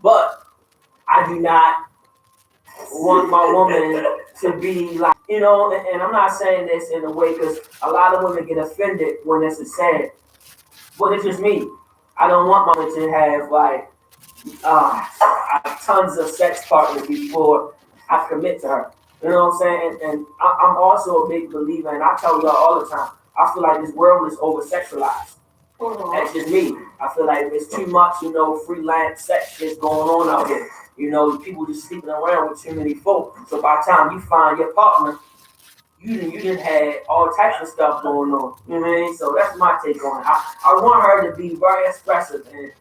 But I do not want my woman to be like, and I'm not saying this in a way because a lot of women get offended when this is said, but it's just me. I don't want my woman to have like tons of sex partners before I commit to her. You know what I'm saying? And I'm also a big believer, and I tell y'all all the time, I feel like this world is over sexualized. That's just me. I feel like there's too much, freelance sex shit going on out here. People just sleeping around with too many folk. So by the time you find your partner, you didn't have all types of stuff going on. You know what I mean? So that's my take on it. I want her to be very expressive and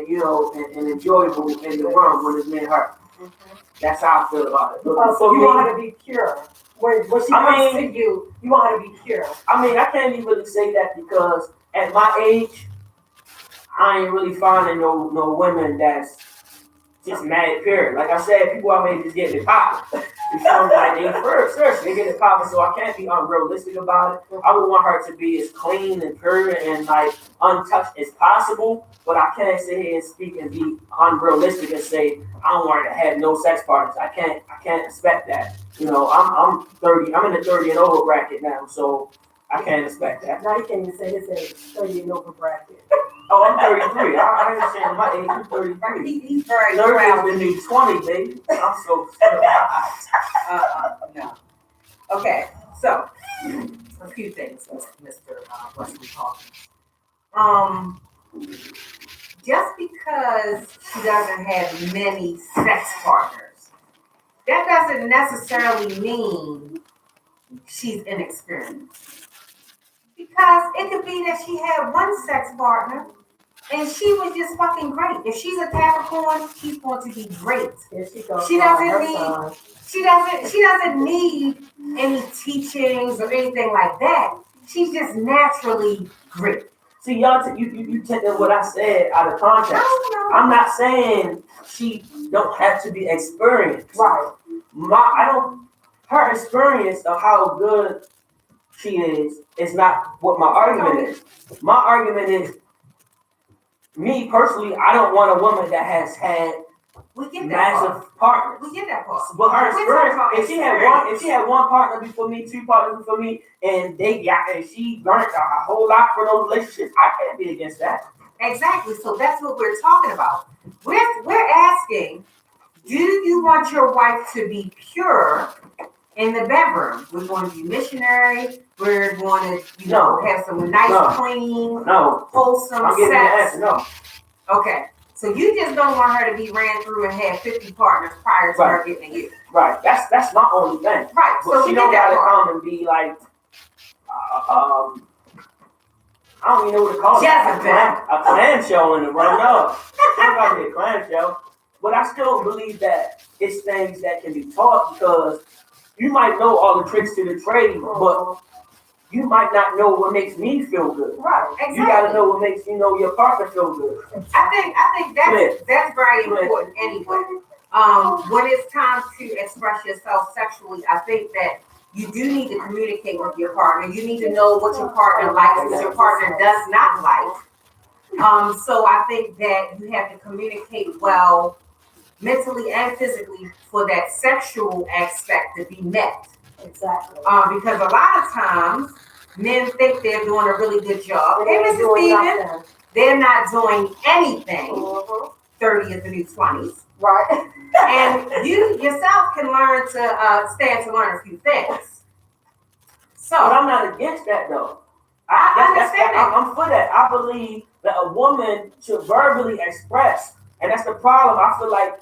enjoyable in the room when it's me and her. That's how I feel about it. So you want her to be pure. When she comes to you, you want her to be pure. I can't even really say that because at my age, I ain't really finding no women that's just mad period. Like I said, people out here just getting it popping. You feel me? Like they get it popping, so I can't be unrealistic about it. I would want her to be as clean and pure and like untouched as possible, but I can't sit here and speak and be unrealistic and say I don't want her to have no sex partners. I can't expect that. I'm 30. I'm in the 30 and over bracket now, so I can't expect that. Now you can't even say his age, 30 and over bracket. Oh, I'm 33. I understand my age. I'm 33. He's very 30 proud. is the new 20, baby. I'm so no. Okay, so a few things, Mr. Wesley Hawkins. Just because she doesn't have many sex partners, that doesn't necessarily mean she's inexperienced. Because it could be that she had one sex partner and she was just fucking great. If she's a Capricorn, she's going to be great. She doesn't need any teachings or anything like that. She's just naturally great. See, y'all, you taking what I said out of context. No. I'm not saying she don't have to be experienced. Right. Her experience of how good she is not what my argument is. My argument is, me personally, I don't want a woman that has had massive partners. We get that part. But her experience, if she had one partner before me, two partners before me, and she learned a whole lot from those relationships, I can't be against that. Exactly. So that's what we're talking about. We're asking, do you want your wife to be pure in the bedroom? We're going to be missionary. We're going to, have some nice, clean, wholesome I'm getting sex. The answer, no. Okay. So you just don't want her to be ran through and have 50 partners prior to her getting to you. Right. That's my only thing. Right. But So she don't gotta come and be like, I don't even know what to call it. A clamshell in the room. No. It's not about to be a clamshell. But I still believe that it's things that can be taught because you might know all the tricks to the trade, but you might not know what makes me feel good. Right, exactly. You gotta know what makes your partner feel good. I think that's very important anyway. When it's time to express yourself sexually, I think that you do need to communicate with your partner. You need to know what your partner likes, what your partner does not like. So I think that you have to communicate well, mentally and physically, for that sexual aspect to be met. Exactly. Because a lot of times men think they're doing a really good job. Hey, Mrs. Stevens, they're not doing anything. 30 is the new 20s. Right. And you yourself can learn to stand to learn a few things. So, but I'm not against that though. I understand that. I'm for that. I believe that a woman should verbally express. And that's the problem. I feel like,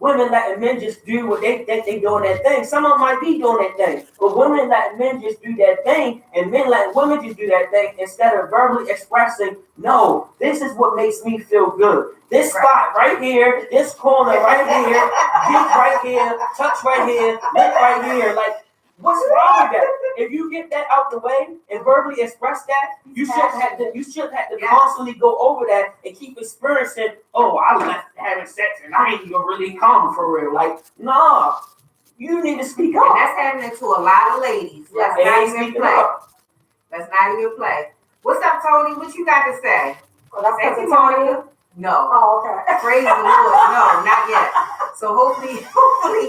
women letting men just do what they doing that thing. Some of them might be doing that thing. But women letting men just do that thing and men letting women just do that thing instead of verbally expressing, no, this is what makes me feel good. This spot right here, this corner right here, dick right here, touch right here, lip right here. Like, what's wrong with that? If you get that out the way and verbally express that, you shouldn't have to constantly go over that and keep experiencing, oh, I left having sex and I ain't even really come for real. Like, nah, you need to speak up. And that's happening to a lot of ladies. Let's not even play. What's up, Tony? What you got to say? Well, that's Tony. No. Oh, okay. Praise the Lord. No, not yet. So hopefully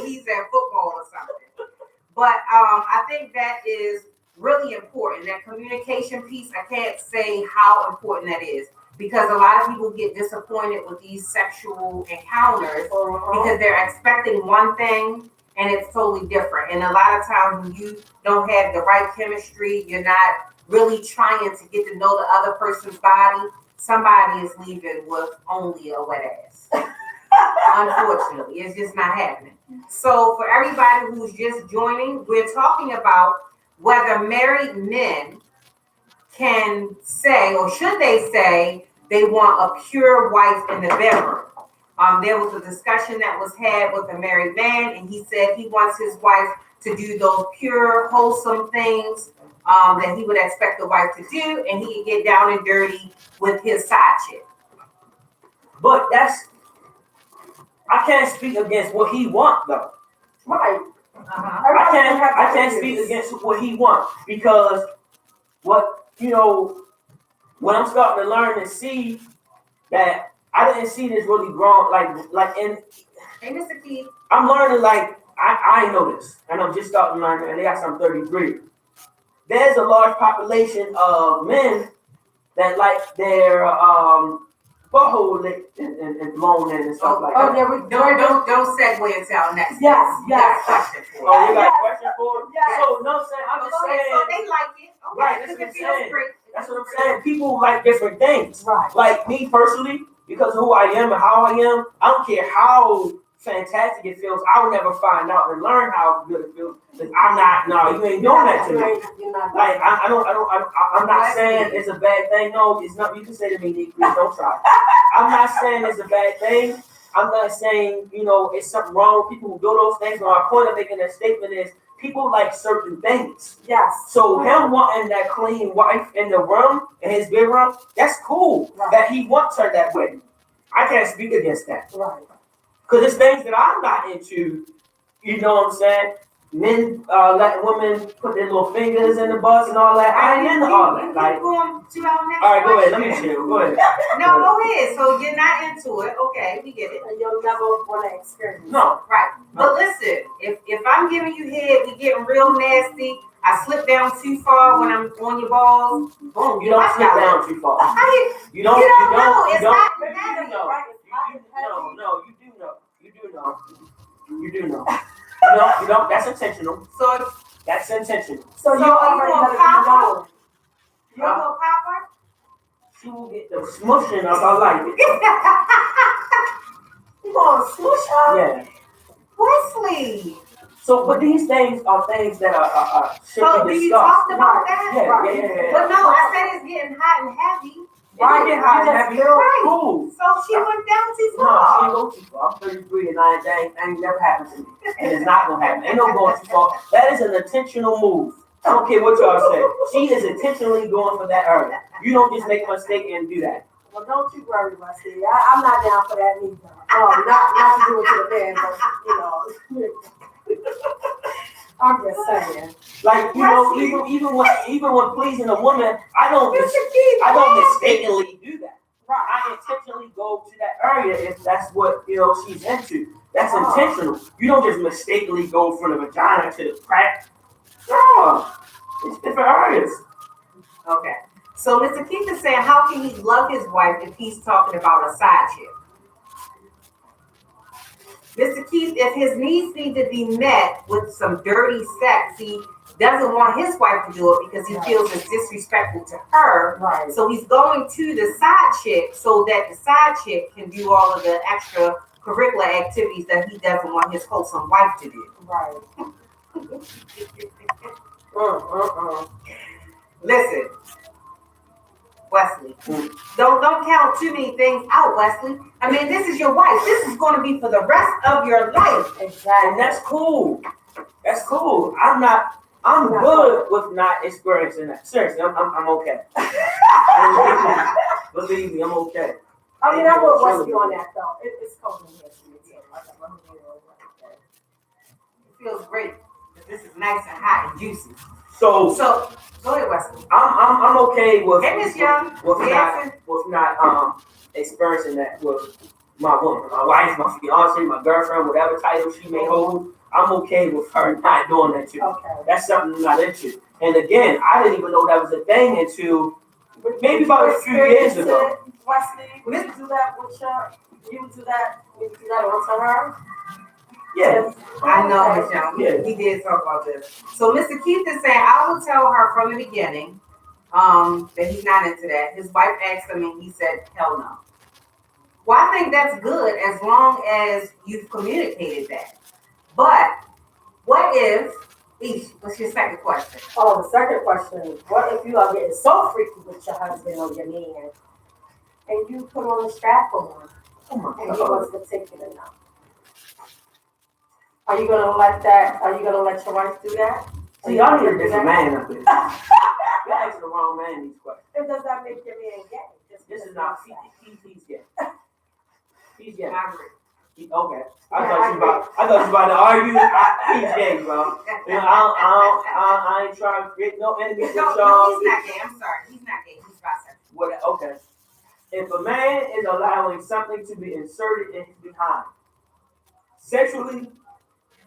he's at football or something. But I think that is really important. That communication piece, I can't say how important that is because a lot of people get disappointed with these sexual encounters because they're expecting one thing and it's totally different. And a lot of times when you don't have the right chemistry, you're not really trying to get to know the other person's body. Somebody is leaving with only a wet ass. Unfortunately, it's just not happening. So for everybody who's just joining, we're talking about whether married men can say, or should they say, they want a pure wife in the bedroom. There was a discussion that was had with a married man, and he said he wants his wife to do those pure, wholesome things that he would expect the wife to do, and he could get down and dirty with his side chick. But I can't speak against what he wants though. Right. I can't speak against what he wants because what what I'm starting to learn and see that I didn't see this really grown like in. Hey, Mr. Keith. I'm learning like I know this, and I'm just starting to learn. And they got some 33. There's a large population of men that like their butthole licked and blown in and stuff like that. Yeah, don't segue into our next. Yes. You got a question for Oh, you got a question for it? Yes. So no, I'm saying I'm just saying. So they like it. Okay, Right, that's because what it I'm feels saying. great. That's what I'm saying. People like different things. Right. Like me personally, because of who I am and how I am, I don't care how fantastic it feels. I will never find out and learn how good it feels. Because I'm not. No, you ain't doing that to me. Like I'm not saying it's a bad thing. No, it's not. You can say to me, Neeuq, please don't try. I'm not saying it's a bad thing. I'm not saying it's something wrong with people who do those things. But my point of making that statement is people like certain things. Yes. So him wanting that clean wife in the room, in his bedroom, that's cool. Right. That he wants her that way. I can't speak against that. Right. Because it's things that I'm not into. You know what I'm saying? Men letting women put their little fingers in the butts and all that. I ain't into all that. Like, going to our next all right, go ahead. question. Let me chill. Go ahead. No, go ahead. So you're not into it. Okay, we get it. And you'll never want to experience. No. Right. But listen, if I'm giving you head, we getting real nasty. I slip down too far when I'm on your balls. Boom. You don't slip down too far. You don't know. It's not heavy. No, you do know. You do know. You do know. You don't. That's intentional. So that's intentional. So you already gonna know. You gonna pop her? She will get the smushing of her life. You gonna smush her? Yeah. Wesley. So, but these things are things that are should so be discussed. So, do you talk about that? Yeah. But no, I said it's getting hot and heavy. Right, get hot and heavy. Right. Cool. So she went down too far. No, she ain't go too far. I'm 33 and that ain't never happened to me. And it's not gonna happen. Ain't no going too far. That is an intentional move. I don't care what y'all say. She is intentionally going for that area. You don't just make a mistake and do that. Well, don't you worry, my city. I'm not down for that neither. Not to do it to the man, but I'm just saying. Like even when pleasing a woman, I don't mistakenly do that. Right. I intentionally go to that area if that's what she's into. That's intentional. You don't just mistakenly go from the vagina to the crack. No, it's different areas. Okay. So Mr. Keith is saying, how can he love his wife if he's talking about a side chick? Mr. Keith, if his needs need to be met with some dirty sex, he doesn't want his wife to do it because he feels it's disrespectful to her. Right. So he's going to the side chick so that the side chick can do all of the extra curricular activities that he doesn't want his wholesome wife to do. Right. Listen, Wesley, don't count too many things out, Wesley. I mean, this is your wife. This is going to be for the rest of your life. Exactly. And that's cool. That's cool. I'm good with not experiencing that. Seriously, I'm okay. Believe me, I'm okay. I mean, I'm with Wesley on that though. It's cold in here. It feels great. This is nice and hot and juicy. So go ahead, Wesley. I'm okay with Hey, Miss Young. with not experiencing that with my woman, my wife, my fiance, my girlfriend, whatever title she may hold. I'm okay with her not doing that too. Okay. That's something I'm not into. And again, I didn't even know that was a thing until maybe about a few years ago. Wesley, would you do that with your, you would do that onto her? Yeah. I know, Miss Young. Yeah. We did talk about this. So Mr. Keith is saying, I will tell her from the beginning that he's not into that. His wife asked him and he said, hell no. Well, I think that's good as long as you've communicated that. But what if, what's your second question? Oh, the second question, what if you are getting so freaky with your husband or your man and you put on a strap on Oh my and he God. wants to take it enough? Are you gonna let your wife do that? See, y'all need a different man up here. You're asking the wrong man these questions. And does that make your man gay? This is not he's gay. He's gay. I agree. Okay. I thought you about to argue. He's gay, bro. You know, I ain't trying to create no enemies with No, y'all. he's not gay. I'm sorry. He's not gay. He's bisexual. What? Okay. If a man is allowing something to be inserted in his behind, sexually,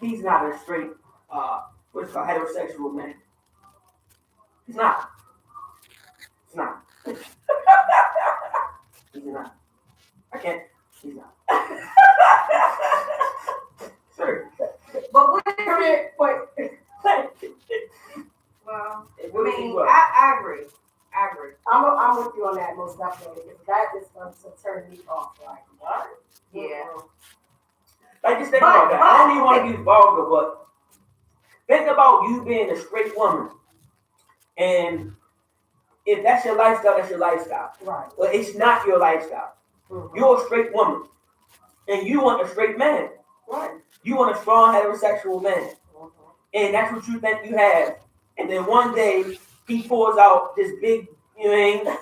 he's not a straight, what's called heterosexual man. He's not. He's not. He's not. I can't. He's not. Sure. But what if Come here, wait. well, What I if he mean, was? I agree. I agree. I'm with you on that most definitely. If that is going to turn me off, like what? Yeah. Like, just think about that. I don't even want to be vulgar, but think about you being a straight woman. And if that's your lifestyle, that's your lifestyle. Right. But it's not your lifestyle. Mm-hmm. You're a straight woman. And you want a straight man. Right. You want a strong heterosexual man. Mm-hmm. And that's what you think you have. And then one day, he pours out this big, you know,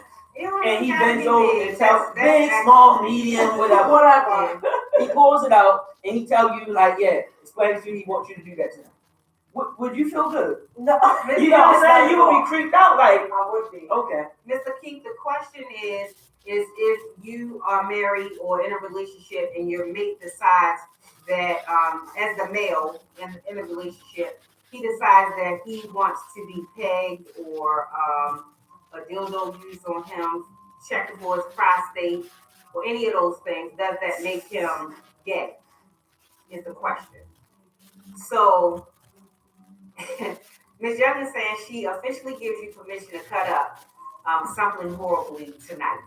and he bends over and tells big, small, medium, whatever. Whatever. He pulls it out and he tells you, like, yeah, explain to you he wants you to do that to him. Would you feel good? No. You know what I'm saying? You would be creeped out, like, I would be. okay. Mr. Keith, the question is if you are married or in a relationship and your mate decides that as the male in a relationship, he decides that he wants to be pegged or a dildo used on him, checking for his prostate, or any of those things, does that make him gay? Is the question. So Ms. Young is saying she officially gives you permission to cut up something horribly tonight.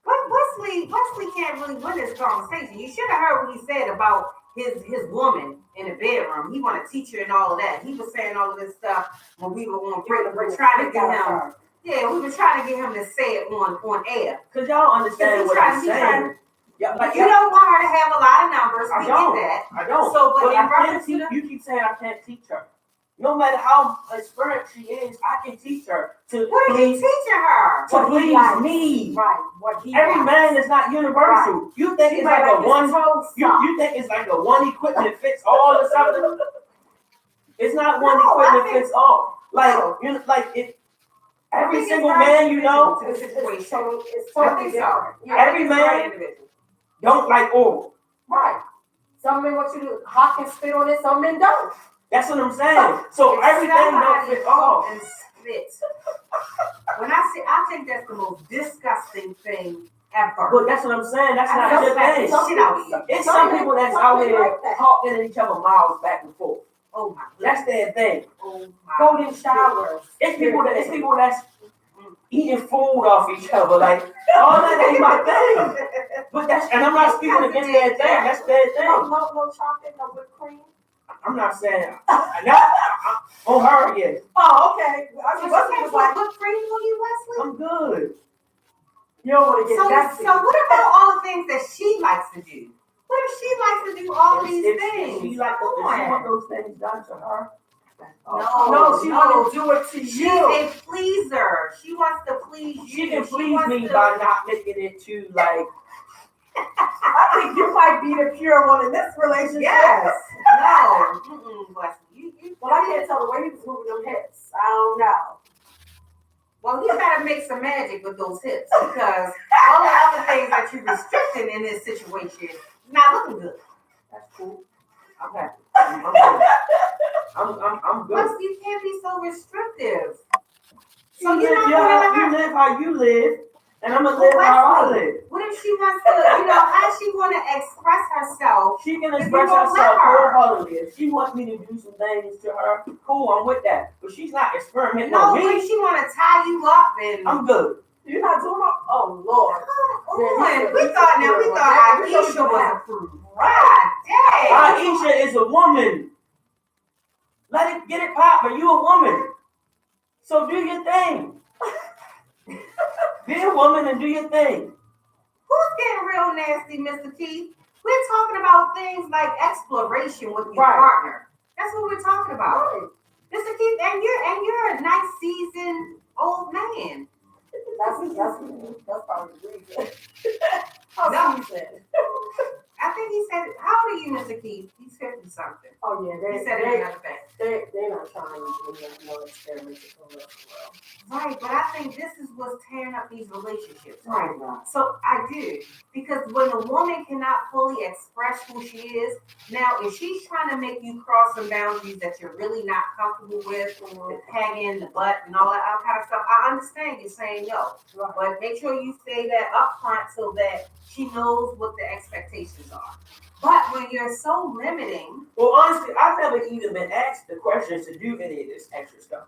But Wesley can't really win this conversation. You should have heard what he said about his woman in the bedroom. He want to teach her and all of that. He was saying all of this stuff when we were on break. We were trying to get him. Yeah, we were trying to get him to say it on air. Because y'all understand what I'm saying. Yeah, But you don't want her to have a lot of numbers. I We don't. get that. I don't. So, but in I reference can't to teach, you keep saying I can't teach her. No matter how experienced she is, I can teach her to what are you teaching her? to please likes. me. Right. What he Every likes. man is not universal. Right. You think She it's might like a his one? toes You think it's like a one equipment fits all or something? It's not one No, I equipment think- fits all. Like No. you know, like it. Every think single it's very man you know to the situation. It's I totally think so. different. I Every think it's man- very individual. don't like oral. Right. Some men want you to hawk and spit on it, some men don't. That's what I'm saying. So everything don't fit all. And spit. When I think that's the most disgusting thing ever. But that's what I'm saying. That's I not feel your like thing. some- shit out of you. It's some people that's out here like that. talking to each other miles back and forth. Oh my That's their thing. Oh my Golden showers. It's people that's eating food off each other. Like all that ain't my thing. But that's and I'm not speaking against their thing. That's their thing. No chocolate, no whipped cream. I'm not saying on her. Yes, Oh, okay. I So just what was like, what cream on you, Wesley? I'm good. you don't want to get messy. So what about all the things that she likes to do? What if she likes to do all these If things? she like if she want those things done to her. No, she want to do it to She's you. a pleaser. She wants to please you. She can please wants me to- by not making it too like. I think you might be the pure one in this relationship. Yes. No. Wesley. You Well, I can't tell the way he was moving them hips. I don't know. Well, you gotta make some magic with those hips because all the other things that you're restricting in this situation is not looking good. That's cool. Okay. I'm good. I'm good. Plus, you can't be so restrictive. You So live, you're not you gonna let her. live how you live, and I'm gonna live how I live. What if she wants to, how she want to express herself? She can If express you won't let herself her. wholeheartedly. If she wants me to do some things to her, cool, I'm with that. But she's not experimenting No, on when me. she want to tie you up and. I'm good. You're not doing it? Oh, Lord. Come Yeah, on. we We thought Aisha was approved. God dang. Aisha is a woman. Let it get it poppin'. You a woman. So do your thing. Be a woman and do your thing. Who's getting real nasty, Mr. Keith? We're talking about things like exploration with your Right. partner. That's what we're talking about. Right. Mr. Keith, and you're a nice seasoned old man. That's probably the reason. How No. she said. I think he said, how old are you, Mr. Keith? He's 50 something. Oh, yeah. He said it in another thing. They're not trying to do no experiments for real. Right, but I think this is what's tearing up these relationships. Right. So I do. Because when a woman cannot fully express who she is, now if she's trying to make you cross some boundaries that you're really not comfortable with, the pegging, the butt, and all that other kind of stuff, I understand you saying no. Right. But make sure you say that up front so that she knows what the expectations are. But when you're so limiting. Well, honestly, I've never even been asked the questions to do any of this extra stuff.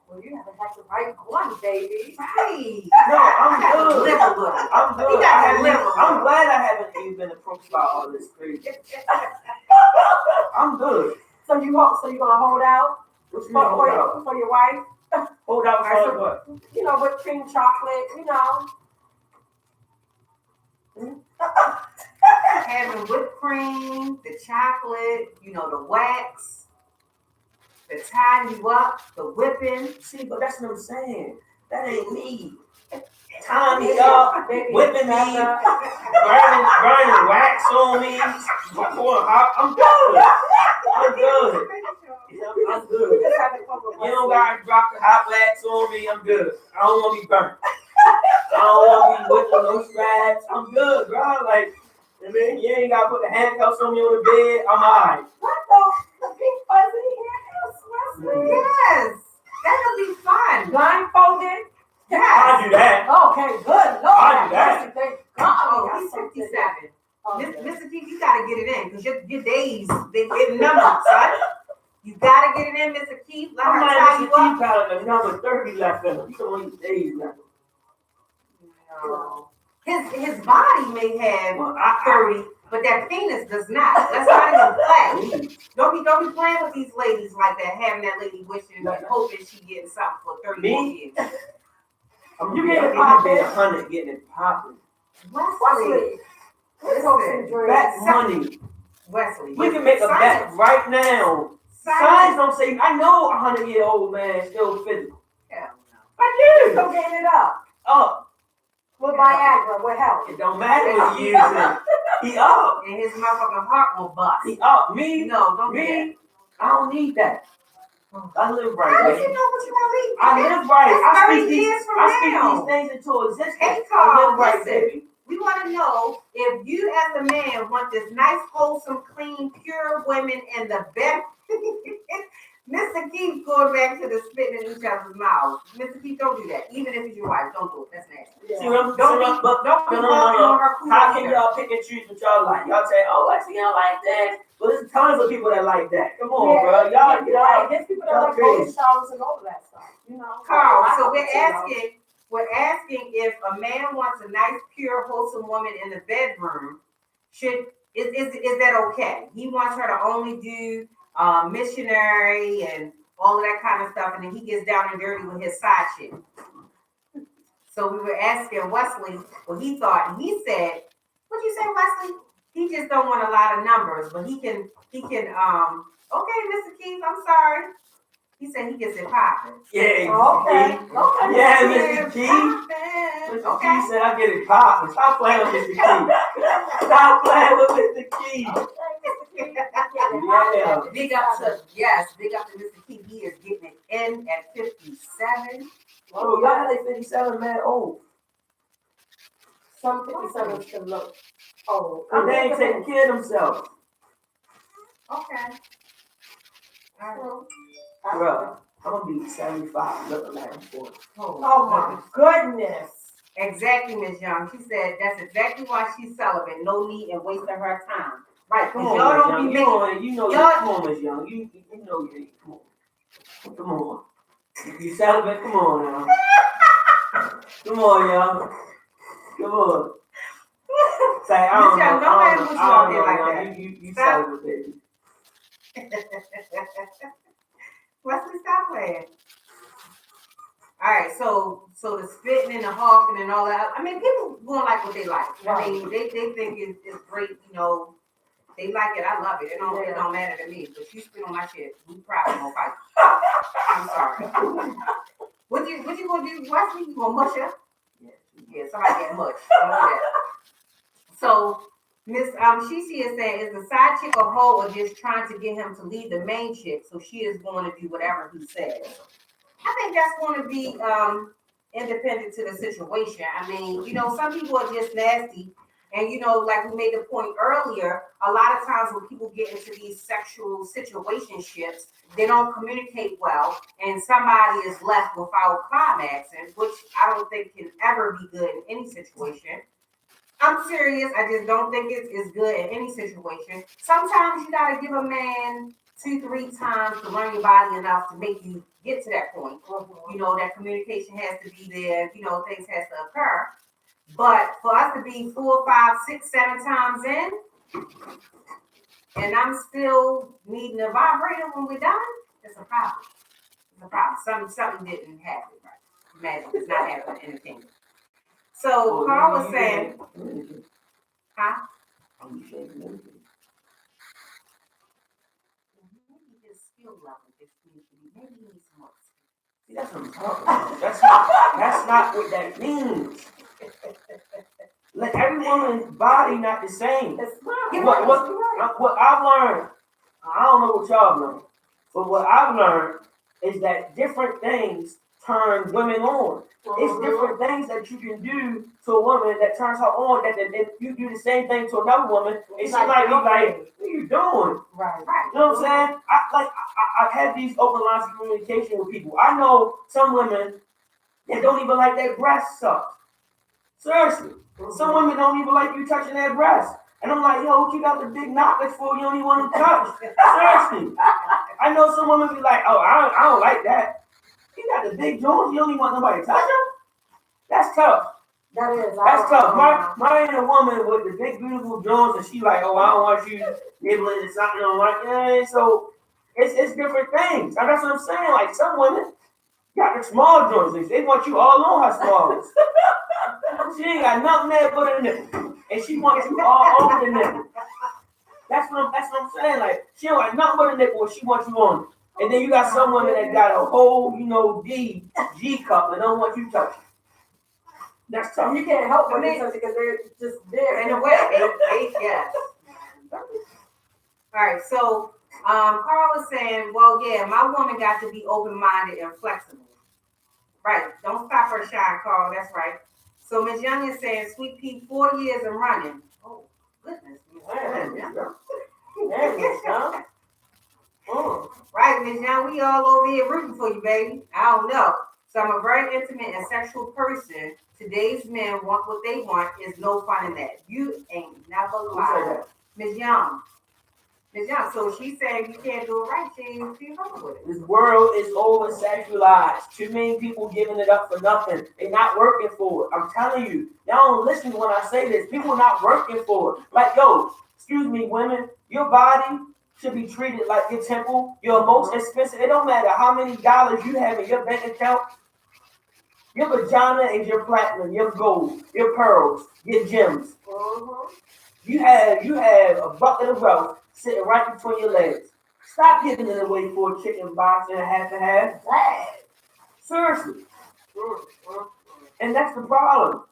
Well, you haven't had the right one, baby. Right. No, I'm good. Live a little. I'm good. You got to live a I'm little. glad I haven't even been approached by all this crazy. I'm good. So you gonna hold out What you mean hold out? for your wife? Hold out for what? You know, whipped cream, chocolate. You know. Having whipped cream, the chocolate, the wax, the tying you up, the whipping. See, but that's what I'm saying. That ain't me. Tying me up, whipping me, burning wax on me. I'm good. I'm good. I'm good. You don't gotta drop the hot wax on me. I'm good. I don't want to be burnt. I don't want to be whipping no straps. I'm good, bro. Like, I mean, you ain't gotta put the handcuffs on me on the bed. I'm alright. What the pink fuzzy handcuffs, Wesley? Yes, that'll be fun. Blindfolded. Yes. I'll do that. Okay, good. Lord, I'll do that. Thank God. Oh, he's 57. Oh, Mr. Keith, you gotta get it in because your days they get numbered, son. You gotta get it in, Mr. Keith. Let I her might tie have you to keep up. out another 30 left in him. You don't need days left. No. His body may have Well, 30, but that penis does not. Let's not even play. Don't be playing with these ladies like that, having that lady wishing and hoping she getting something for 30 more years. You get it popping. 100 getting it popping. Wesley. Listen, Bet money. Wesley. We can make a bet right now. Science don't say, I know a 100-year-old man is still physical. Hell I do. So getting it up. Up. With Viagra, with help. It don't matter what you using. He up. no. And his motherfucking heart will bust. He up. Me? No, don't do that. Me? I don't need that. I live right, How did baby. you know what you want to eat? I live right. That's I 30 speak years from these now. things into existence. Hey, I Carl, live right, listen. baby. We want to know if you as a man want this nice, wholesome, clean, pure women in the bed. Mr. Keith going back to the spitting in each other's mouths. Mr. Keith, don't do that. Even if it's your wife, don't do it. That's nasty. Yeah. See what I'm Don't be saying? But walking no. on her cool How can either. y'all pick and choose what y'all like? Y'all say, oh, I see y'all like that. But there's tons of people that like that. Come on, bro. Y'all. There's people that like golden showers and all of that stuff. You know. Carl, so we're asking if a man wants a nice, pure, wholesome woman in the bedroom, is that okay? He wants her to only do missionary and all of that kind of stuff, and then he gets down and dirty with his side chick. So we were asking Wesley what he thought, and he said, "What'd you say, Wesley? He just don't want a lot of numbers, but he can. Okay, Mr. Keith, I'm sorry." He said he gets it popping. Yeah, Okay. Yeah, Mr. Keith. Mr. Okay. Keith said I get it popping. Stop playing with Mr. Keith. Stop playing with Mr. Keith. Yeah. Big up to Mr. Keith. He is getting it in at 57. So y'all like 57, man, old. Some 57s can look old. And they ain't taking care of themselves. Okay. All right. Bro, I'm gonna be 75 looking like I'm 40. Oh my goodness. Exactly, Miss Young. She said that's exactly why she's celibate. No need in wasting her time. Right, Come because on, y'all Miss don't Young. be You making. know, y'all- come on, Miss Young. You know you come on. Come on. You celibate, come on now. Come on, Young. Come on. Say, I don't Miss Young, know. don't I let don't him know. put you out there like Young. that. You Stop. celibate, baby. Wesley, stop playing. All right, so the spitting and the hawking and all that. I mean, people gonna like what they like. I mean, they think it's great. You know, they like it. I love it. It don't matter to me. But you spit on my shit, we probably gonna fight. I'm sorry. What you gonna do? Wesley, you gonna mush her? Yeah, somebody get much. Don't do that. So Miss Shishi is saying, is the side chick a hoe or just trying to get him to leave the main chick so she is going to do whatever he says? I think that's going to be independent to the situation. I mean, you know, some people are just nasty. And, you know, like we made the point earlier, a lot of times when people get into these sexual situationships, they don't communicate well, and somebody is left without climaxing, which I don't think can ever be good in any situation. I'm serious. I just don't think it's good in any situation. Sometimes you gotta give a man 2-3 times to learn your body enough to make you get to that point. You know, that communication has to be there. You know, things has to occur. But for us to be 4, 5, 6, 7 times in, and I'm still needing a vibrator when we're done, it's a problem. It's a problem. Something didn't happen right. Magic is not happening in the kingdom. So Carl was saying, huh? I'm shaking everything. Maybe his skill level is maybe he needs some more. See, that's what I'm talking about. That's not what that means. Like every woman's body not the same. It's not. What I've learned, I don't know what y'all learned, but what I've learned is that different things turn women on. It's different things that you can do to a woman that turns her on. That if you do the same thing to another woman, and she might be like, "What are you doing?" Right. You know what I'm saying? I've had these open lines of communication with people. I know some women that don't even like their breasts sucked. Seriously. Some women don't even like you touching their breasts. And I'm like, yo, what you got the big knockers for? You don't even want to touch. Seriously. I know some women be like, oh, I don't like that. You got the big joints, you don't even want nobody to touch them? That's tough. That's tough. Mine a woman with the big beautiful joints and she like, oh, I don't want you nibbling and something on like, yeah, so it's different things. And that's what I'm saying. Like some women got the small joints. They want you all on her smalls. She ain't got nothing there but a nipple. And she wants you all over the nipple. That's what I'm saying. Like, she don't got nothing but a nipple and she wants you on it. And then you got some women that got a whole, G cup and don't want you touching. That's tough. You can't help but touch it because they're just there. In a way, yes. All right, so Carl was saying, well, yeah, my woman got to be open-minded and flexible. Right, don't stop her shine, Carl, that's right. So Ms. Young is saying, Sweet Pea, 4 years and running. Oh, goodness. Right, Ms. Young, we all over here rooting for you, baby. I don't know. So I'm a very intimate and sexual person. Today's men want what they want. Is no fun in that. You ain't never lied. Ms. Young. Ms. Young, so she's saying you can't do it right. She ain't feel comfortable with it. This world is over sexualized. Too many people giving it up for nothing. They're not working for it. I'm telling you. Y'all don't listen when I say this. People are not working for it. Like, yo, excuse me, women, your body should be treated like your temple, your most expensive. It don't matter how many dollars you have in your bank account. Your vagina is your platinum, your gold, your pearls, your gems. You have a bucket of wealth sitting right between your legs. Stop giving it away for a chicken box and a half and half. Seriously. And that's the problem.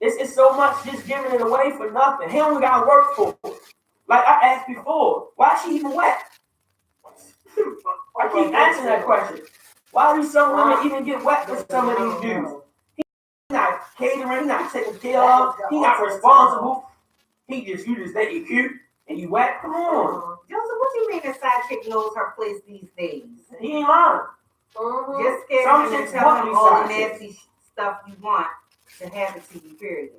It's so much just giving it away for nothing. He only got to work for it. Like I asked before, why is she even wet? I keep asking that question. Why do some women even get wet with some of these dudes? He not catering, he not taking care of, he not responsible. You just think you cute and you wet. Come on. Joseph, what you mean a side chick knows her place these days? He ain't lying. Just scared him to tell him all the nasty stuff you want to happen to you, period.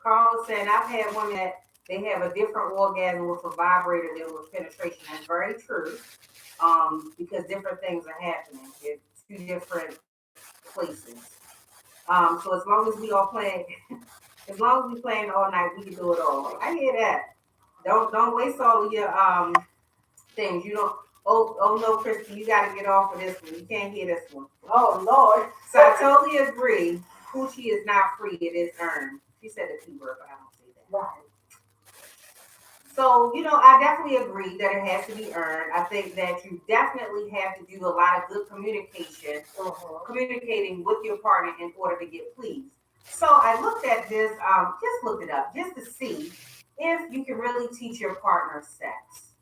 Carl saying, I've had women that they have a different orgasm with a vibrator than with penetration. That's very true. Because different things are happening. It's two different places. So as long as we all playing, as long as we playing all night, we can do it all. I hear that. Don't waste all of your things. You don't. Oh no, Christy, you got to get off of this one. You can't hear this one. Oh Lord. So I totally agree. Coochie is not free; it is earned. She said the P word, but I don't say that. Right. So, I definitely agree that it has to be earned. I think that you definitely have to do a lot of good communication, communicating with your partner in order to get pleased. So I looked at this, just looked it up, just to see if you can really teach your partner sex.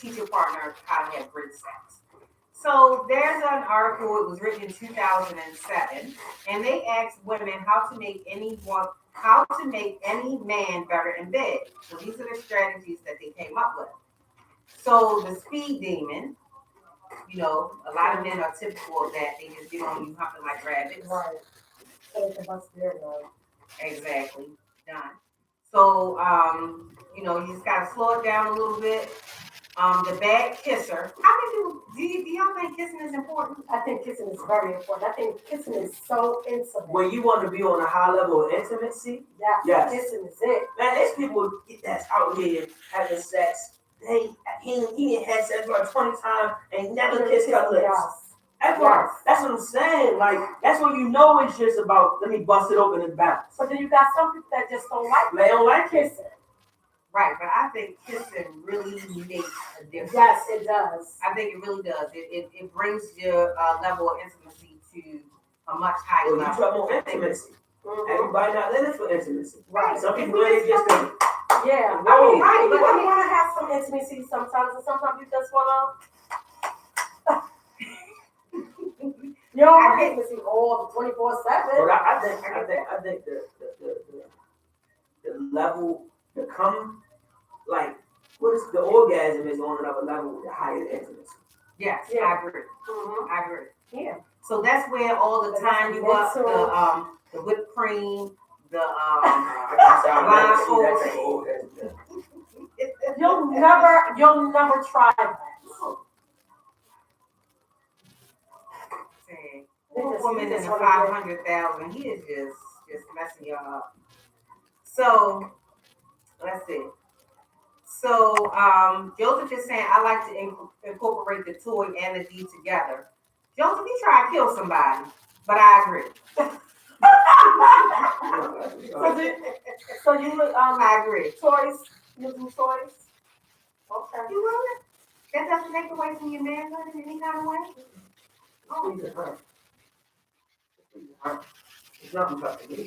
Teach your partner how to have great sex. So there's an article, it was written in 2007, and they asked women how to make any man better in bed. So these are the strategies that they came up with. So the speed demon, a lot of men are typical of that. They just get on you humping like rabbits. Right. So they can bust their nose. Exactly. Done. So, you just gotta slow it down a little bit. The bad kisser. Do y'all think kissing is important? I think kissing is very important. I think kissing is so intimate. When you want to be on a high level of intimacy, yes. Kissing is it. Man, there's people that's out here having sex. He didn't have sex about 20 times and never kissed her lips. That's what I'm saying. Like, that's what you know it's just about, let me bust it open and bounce. But then you got some people that just don't like it. They don't like kissing. Right, but I think kissing really makes a difference. Yes, it does. I think it really does. It brings your level of intimacy to a much higher level. You talk about intimacy. Everybody not living for intimacy. Right. Some people really just think, yeah. no. Right, but you want to have some intimacy sometimes, and sometimes you just want to. You don't have intimacy all 24/7. But I think the level, the come, like, what is the orgasm is on another level with the higher intimacy. Yes, yeah. I agree. I agree. Yeah. So that's where all the time you up the whipped cream, the blindfold. You'll never try that. Woman in the 500,000, he is just messing y'all up. So let's see. So Joseph is saying I like to incorporate the toy and the D together. Joseph, you try to kill somebody, but I agree. So you look I agree. Toys, you do toys. Okay. You will it? That doesn't take away from your manhood in any kind of way. Oh. It's nothing to me.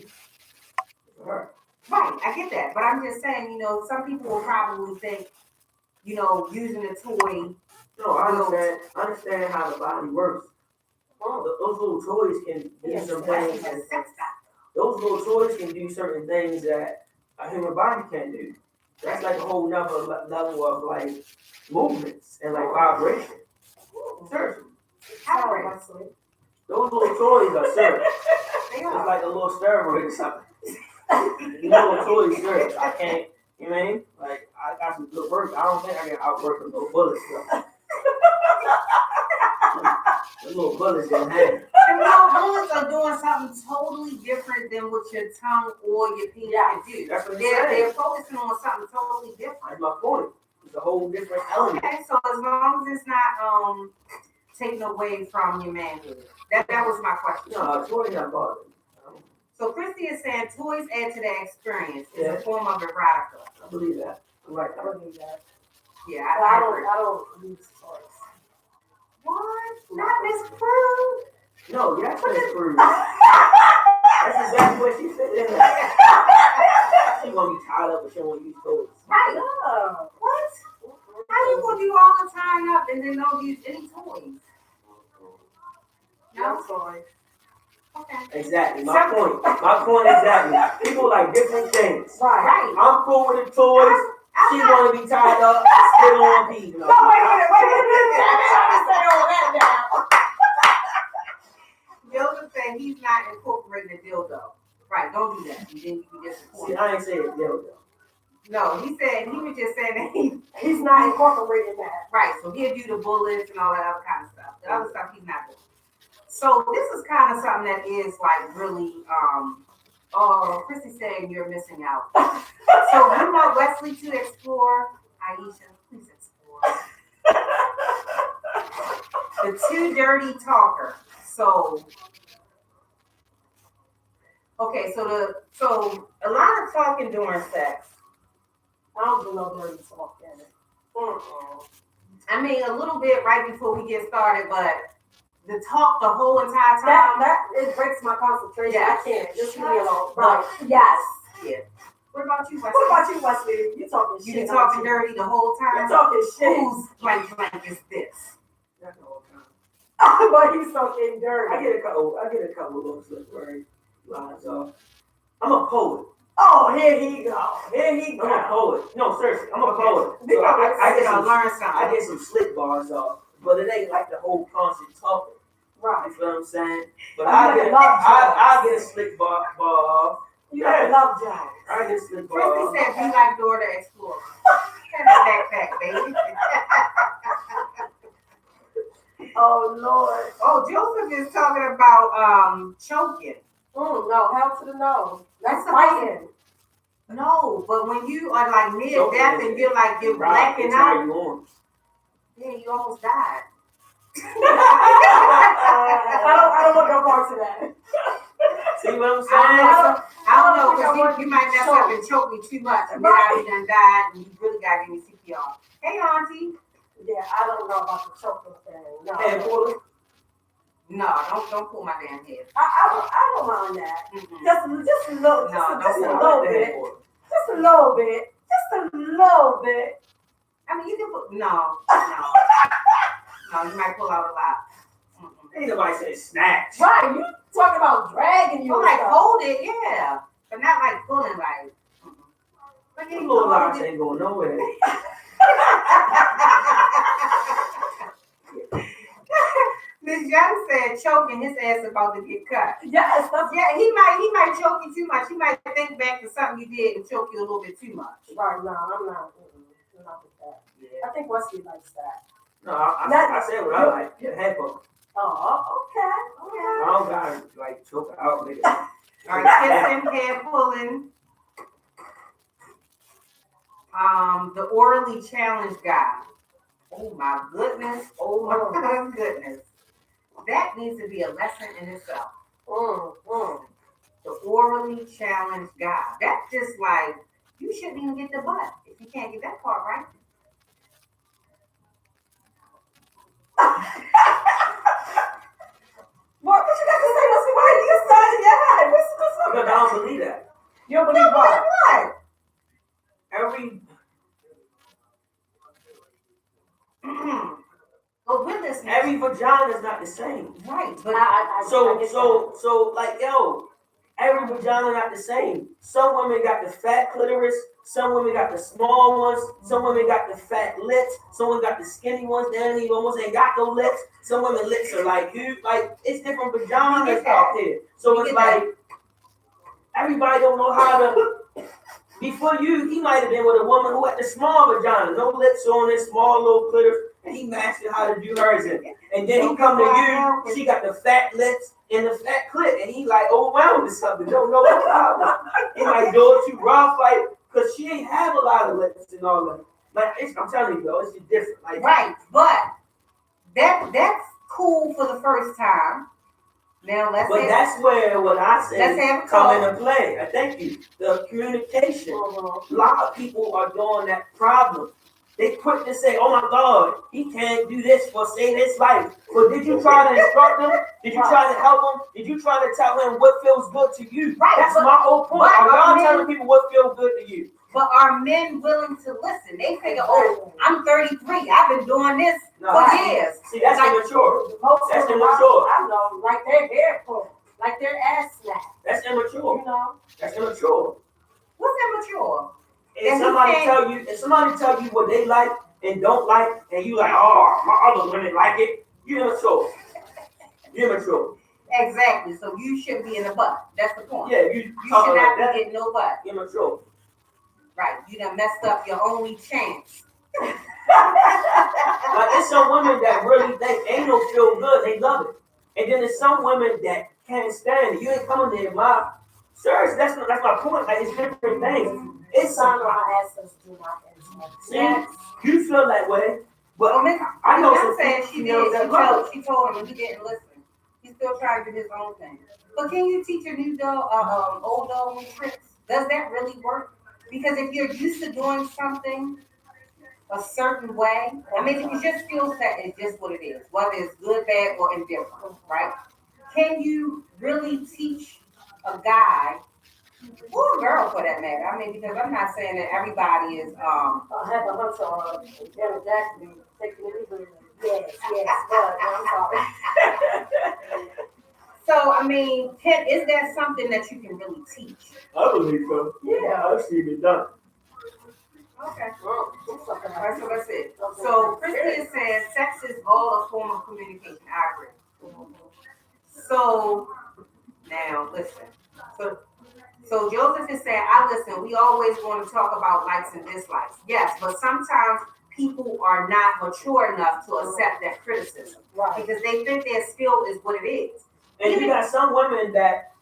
Right, I get that, but I'm just saying, some people will probably think, using a toy. No, I understand how the body works. Those little toys can do some things. Those little toys can do certain things that a human body can't do. That's like a whole nother level of like movements and like vibration. Seriously. Those little toys are serious. It's like a little steroid or something. Little toys serious. I can't, you know what I mean? Like, I got some good work. I don't think I can outwork them little bullets. The little bullets don't hang. And little bullets are doing something totally different than what your tongue or your penis can do. That's what they're focusing on something totally different. That's my point. It's a whole different element. Okay, so as long as it's not taken away from your manhood. That was my question. No, toys not bothering me. So Christy is saying toys add to the experience. It's a form of erotica. I believe that. I believe that. Yeah, I don't use toys. What? Not Miss Crew? No, yes, Miss Crew. That's exactly what she said. She's gonna be tied up, but she won't use toys. Right. What? How you gonna do all the tying up and then don't use any toys? I'm sorry. Okay. Exactly. My point. My point exactly. People like different things. Right. I'm cool with the toys. She want to be tied up, sit on people. No, wait a minute. I say all that Joseph said he's not incorporating the dildo. Right, don't do that. You didn't just See, I ain't saying dildo. No, he was just saying that he's not incorporating that. right, so he'll do the bullets and all that other kind of stuff. The other stuff he's not doing. So this is kind of something that is like really, Chrissy saying you're missing out. So we want Wesley to explore. Aisha, please explore. The Too Dirty Talker. So, okay, so a lot of talking during sex. I don't do no dirty talk in it. I mean, a little bit right before we get started, but the talk the whole entire time. That it breaks my concentration. Yes. I can't. Just leave me alone. Right. Yes. Yeah. What about you, Wesley? What about you, Wesley? You talking shit. You been talking dirty the whole time? You talking shit. Who's blank is this? That's all kind. But he's talking dirty. I get a couple of those lines off. I'm a poet. Oh, here he go. Here he go. I'm a poet. No, seriously, I'm a poet. So I get learn something. I get some slick bars off, but it ain't like the whole constant talking. Right. You feel what I'm saying? But You I like get a slick bar off. You got love jobs. I get a slick bar off. Christy said we like Dora the Explorer. Kind of backpack, baby. Oh Lord. Oh, Joseph is talking about choking. No, hell to the no. That's fighting. No, but when you are like near death and you're like you're blacking How out, you on? yeah, you almost died. I don't want no parts of that. See what I'm saying? I don't know, think I because you might mess up and choke me too much, and then I done died, and you really gotta give me CPR. Hey, Auntie. Yeah, I don't know about the choking thing. No. Hey, Porter. No, don't pull my damn head. I don't mind that. Mm-mm. Just a little, just a little bit. Porter. Just a little bit. Just a little bit. I mean, you can put no, you might pull out a lot. Mm-mm. Ain't nobody said snatch. Right, you talking about dragging you. You like hold it, yeah, but not like pulling like. Like These little locks ain't going nowhere. Miss Young said choking his ass about to get cut. Yes, that's Yeah, he might choke you too much. He might think back to something you did and choke you a little bit too much. right. No, I'm not. I'm not with that. Yeah. I think Wesley likes that. No, I said what I like. Yeah, headphones. Oh, okay. I don't gotta like choke out, nigga. All right, kissing, hair pulling. The orally challenged guy. Oh my goodness. Oh my goodness. That needs to be a lesson in itself. The orally challenged guy. That's just like, you shouldn't even get the butt if you can't get that part right. What you got to say? Wesley? Why you started your head? What's up? Because I don't believe that. You don't believe what? What? But with this, Every vagina is not the same. right? But So like yo, every vagina not the same. Some women got the fat clitoris, some women got the small ones, some women got the fat lips, some women got the skinny ones, they don't even almost ain't got no lips. Some women lips are like huge, like it's different vaginas out there. So it's like everybody don't know how to. Before you, he might have been with a woman who had the small vagina, no lips on this small little clitoris, and he mastered how to do hers. And then he come to you, she got the fat lips and the fat clit, and he like overwhelmed with something, don't know what problem. He might do it too rough, like, because she ain't have a lot of lips and all that. Like, I'm telling you, though, it's just different. Like, right, but that's cool for the first time. Now that's where what I say come into play. I thank you. The communication. A lot of people are doing that problem. They quick to say, "Oh my God, he can't do this for save his life." But did you try to instruct him? Did you try to help him? Did you try to tell him what feels good to you? Right, That's my whole point. I'm not telling people what feels good to you. But are men willing to listen? They figure, oh, I'm 33. I've been doing this for years. See, that's like, immature. Most That's of them immature. I know, like their hair pulled, like their ass snapped. That's immature. You know? That's immature. What's immature? If somebody tell you what they like and don't like, and you like, oh, my other women like it, you're immature. You're immature. Exactly. So you should be in the butt. That's the point. Yeah, you should not like be that. getting no butt. Immature. Right. You done messed up your only chance. Like there's some women that really think ain't no feel good, they love it. And then there's some women that can't stand it. You ain't coming there, my serious, that's my point. Like it's different things. It's Some of our ancestors do not understand. see, you feel that way, but I know some said people she females did. that love it. She told him he didn't listen. He's still trying to do his own thing. But can you teach a new dog, old dog new tricks? Does that really work? Because if you're used to doing something a certain way, I mean, because your skill set is just what it is, whether it's good, bad, or indifferent, right? Can you really teach a guy, or a girl for that matter? I mean, because I'm not saying that everybody is. I have a hunch on Janet Jackson taking it easy. Yes, but I'm sorry. So, I mean, is that something that you can really teach? I believe so. Yeah, I've seen it done. Okay. All right, so that's it. So, Christian says sex is all a form of communication. I agree. So, now listen. So Joseph is saying, I listen, we always want to talk about likes and dislikes. Yes, but sometimes people are not mature enough to accept that criticism. Right. Because they think their skill is what it is. And you got some women that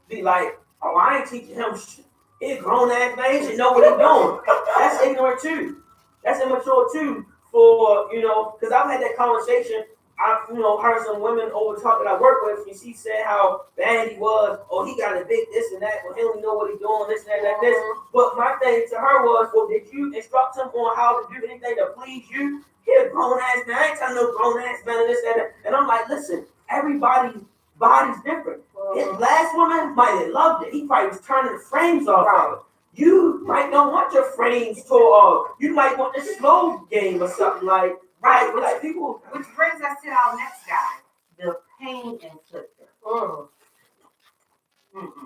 be like, oh, I ain't teaching him shit. He's a grown ass man, he should know what he's doing. That's ignorant too. That's immature too. For, because I've had that conversation. I've, heard some women over talking I work with, and she said how bad he was, or he got a big this and that, but he don't know what he's doing, this and that, this. But my thing to her was, well, did you instruct him on how to do anything to please you? He a grown ass man. I ain't telling no grown ass man this and that. And I'm like, listen, everybody's body's different. His last woman might have loved it. He probably was turning the frames off of it. You might not want your frames tore off. You might want the slow game or something like. Right, like people. Which brings us to our next guy, the pain inflictor.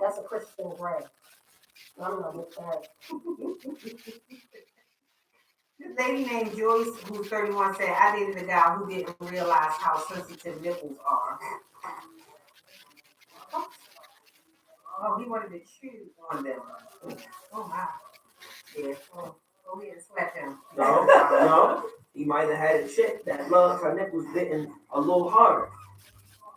That's a Christian Grey. I'm not with that. This lady named Joyce, who's 31, said, I dated a guy who didn't realize how sensitive nipples are. Oh, he wanted to chew on them. Oh, my. Yeah. Oh, go ahead and slap him. No. He might have had a chick that loves her nipples bitten a little harder.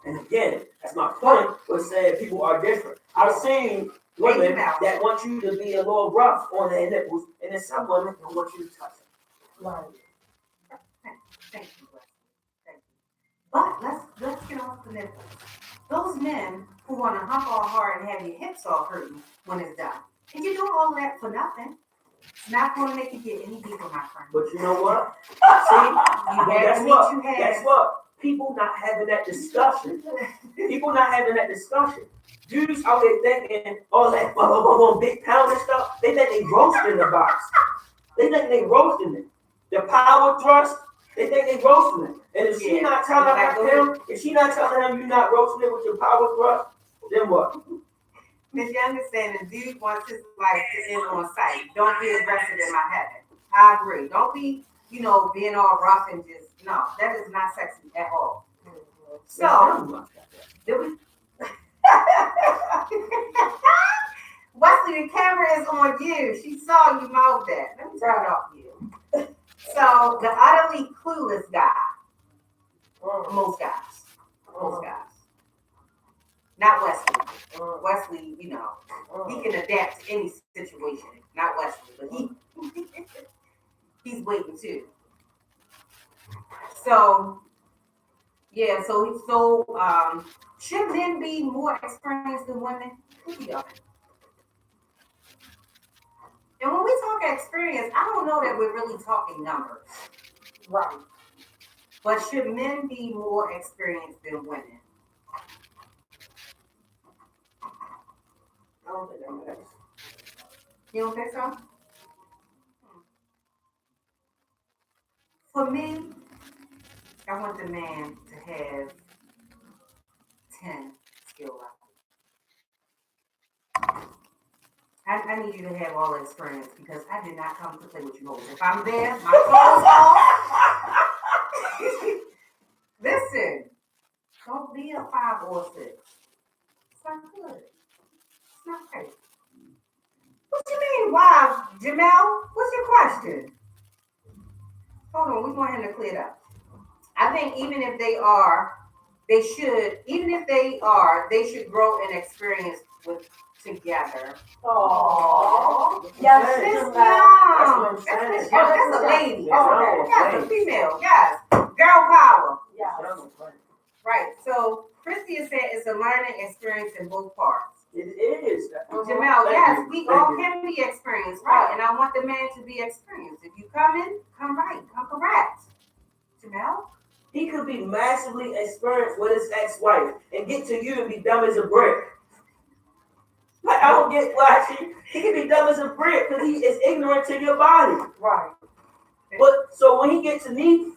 And again, that's my point, was saying people are different. I've seen women that want you to be a little rough on their nipples, and then some women don't want you to touch them. Right. Thank you, Wesley. Thank you. But let's get off the nipples. Those men who want to hump all hard and have your hips all hurting when it's done. And you do all that for nothing. It's not going to make you get any deeper, my friend. But you know what? See, guess what? People not having that discussion. Dudes out there thinking all that big pound and stuff. They think they roasting the box. They think they roasting it. The power thrust. They think they roasting it. And if she not telling him you're not roasting it with your power thrust, then what? Miss Young is saying the dude wants his life to end on sight. Don't be aggressive in my heaven. I agree. Don't be, being all rough and just, no, that is not sexy at all. So, did we? Wesley, the camera is on you. She saw you mouth that. Let me turn it off you. So, the utterly clueless guy. Most guys. Not Wesley. Wesley, he can adapt to any situation. Not Wesley, but he's waiting too. So, yeah, should men be more experienced than women? What do y'all think? And when we talk experience, I don't know that we're really talking numbers. Right. But should men be more experienced than women? I don't think that matters. You don't think so? For me, I want the man to have 10 skill levels. I need you to have all the experience because I did not come to play with you hoes. If I'm there, my clothes off. Listen, don't be a 5 or 6. It's not good. It's not right. What you mean, why, Jamel? What's your question? Hold on, we want him to clear it up. I think even if they are, they should grow and experience with together. Oh, yes, That's Miss young. That's what I'm That's saying. a lady. Oh, okay. Yes, a female. Yes, girl power. Yes. Right. So Christy has said it's a learning experience in both parts. It is. Jamel, yes, we Thank all you. can be experienced, right? And I want the man to be experienced. If you come in, come right, come correct. Jamel? He could be massively experienced with his ex-wife and get to you and be dumb as a brick. Like, I don't get why he can be dumb as a brick because he is ignorant to your body. Right. But so when he gets to Neeuq,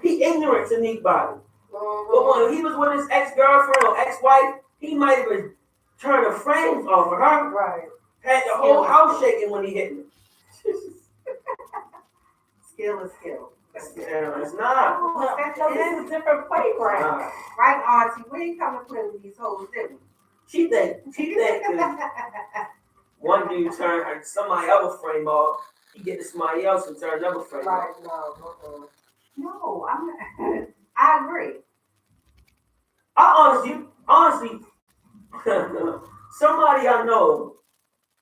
he ignorant to Neeuq body. But when he was with his ex-girlfriend or ex-wife, he might have been turned the frames off of her. Right. Had the whole house shaking when he hit me. Skill is skill. It's not. Oh, that's This is a different playground. right, Auntie. We ain't come to play with these hoes, did we? She think one dude turned somebody else's frame off, he get to somebody else and turn another frame off. Right, no. No, I'm not. I agree. Honestly, somebody I know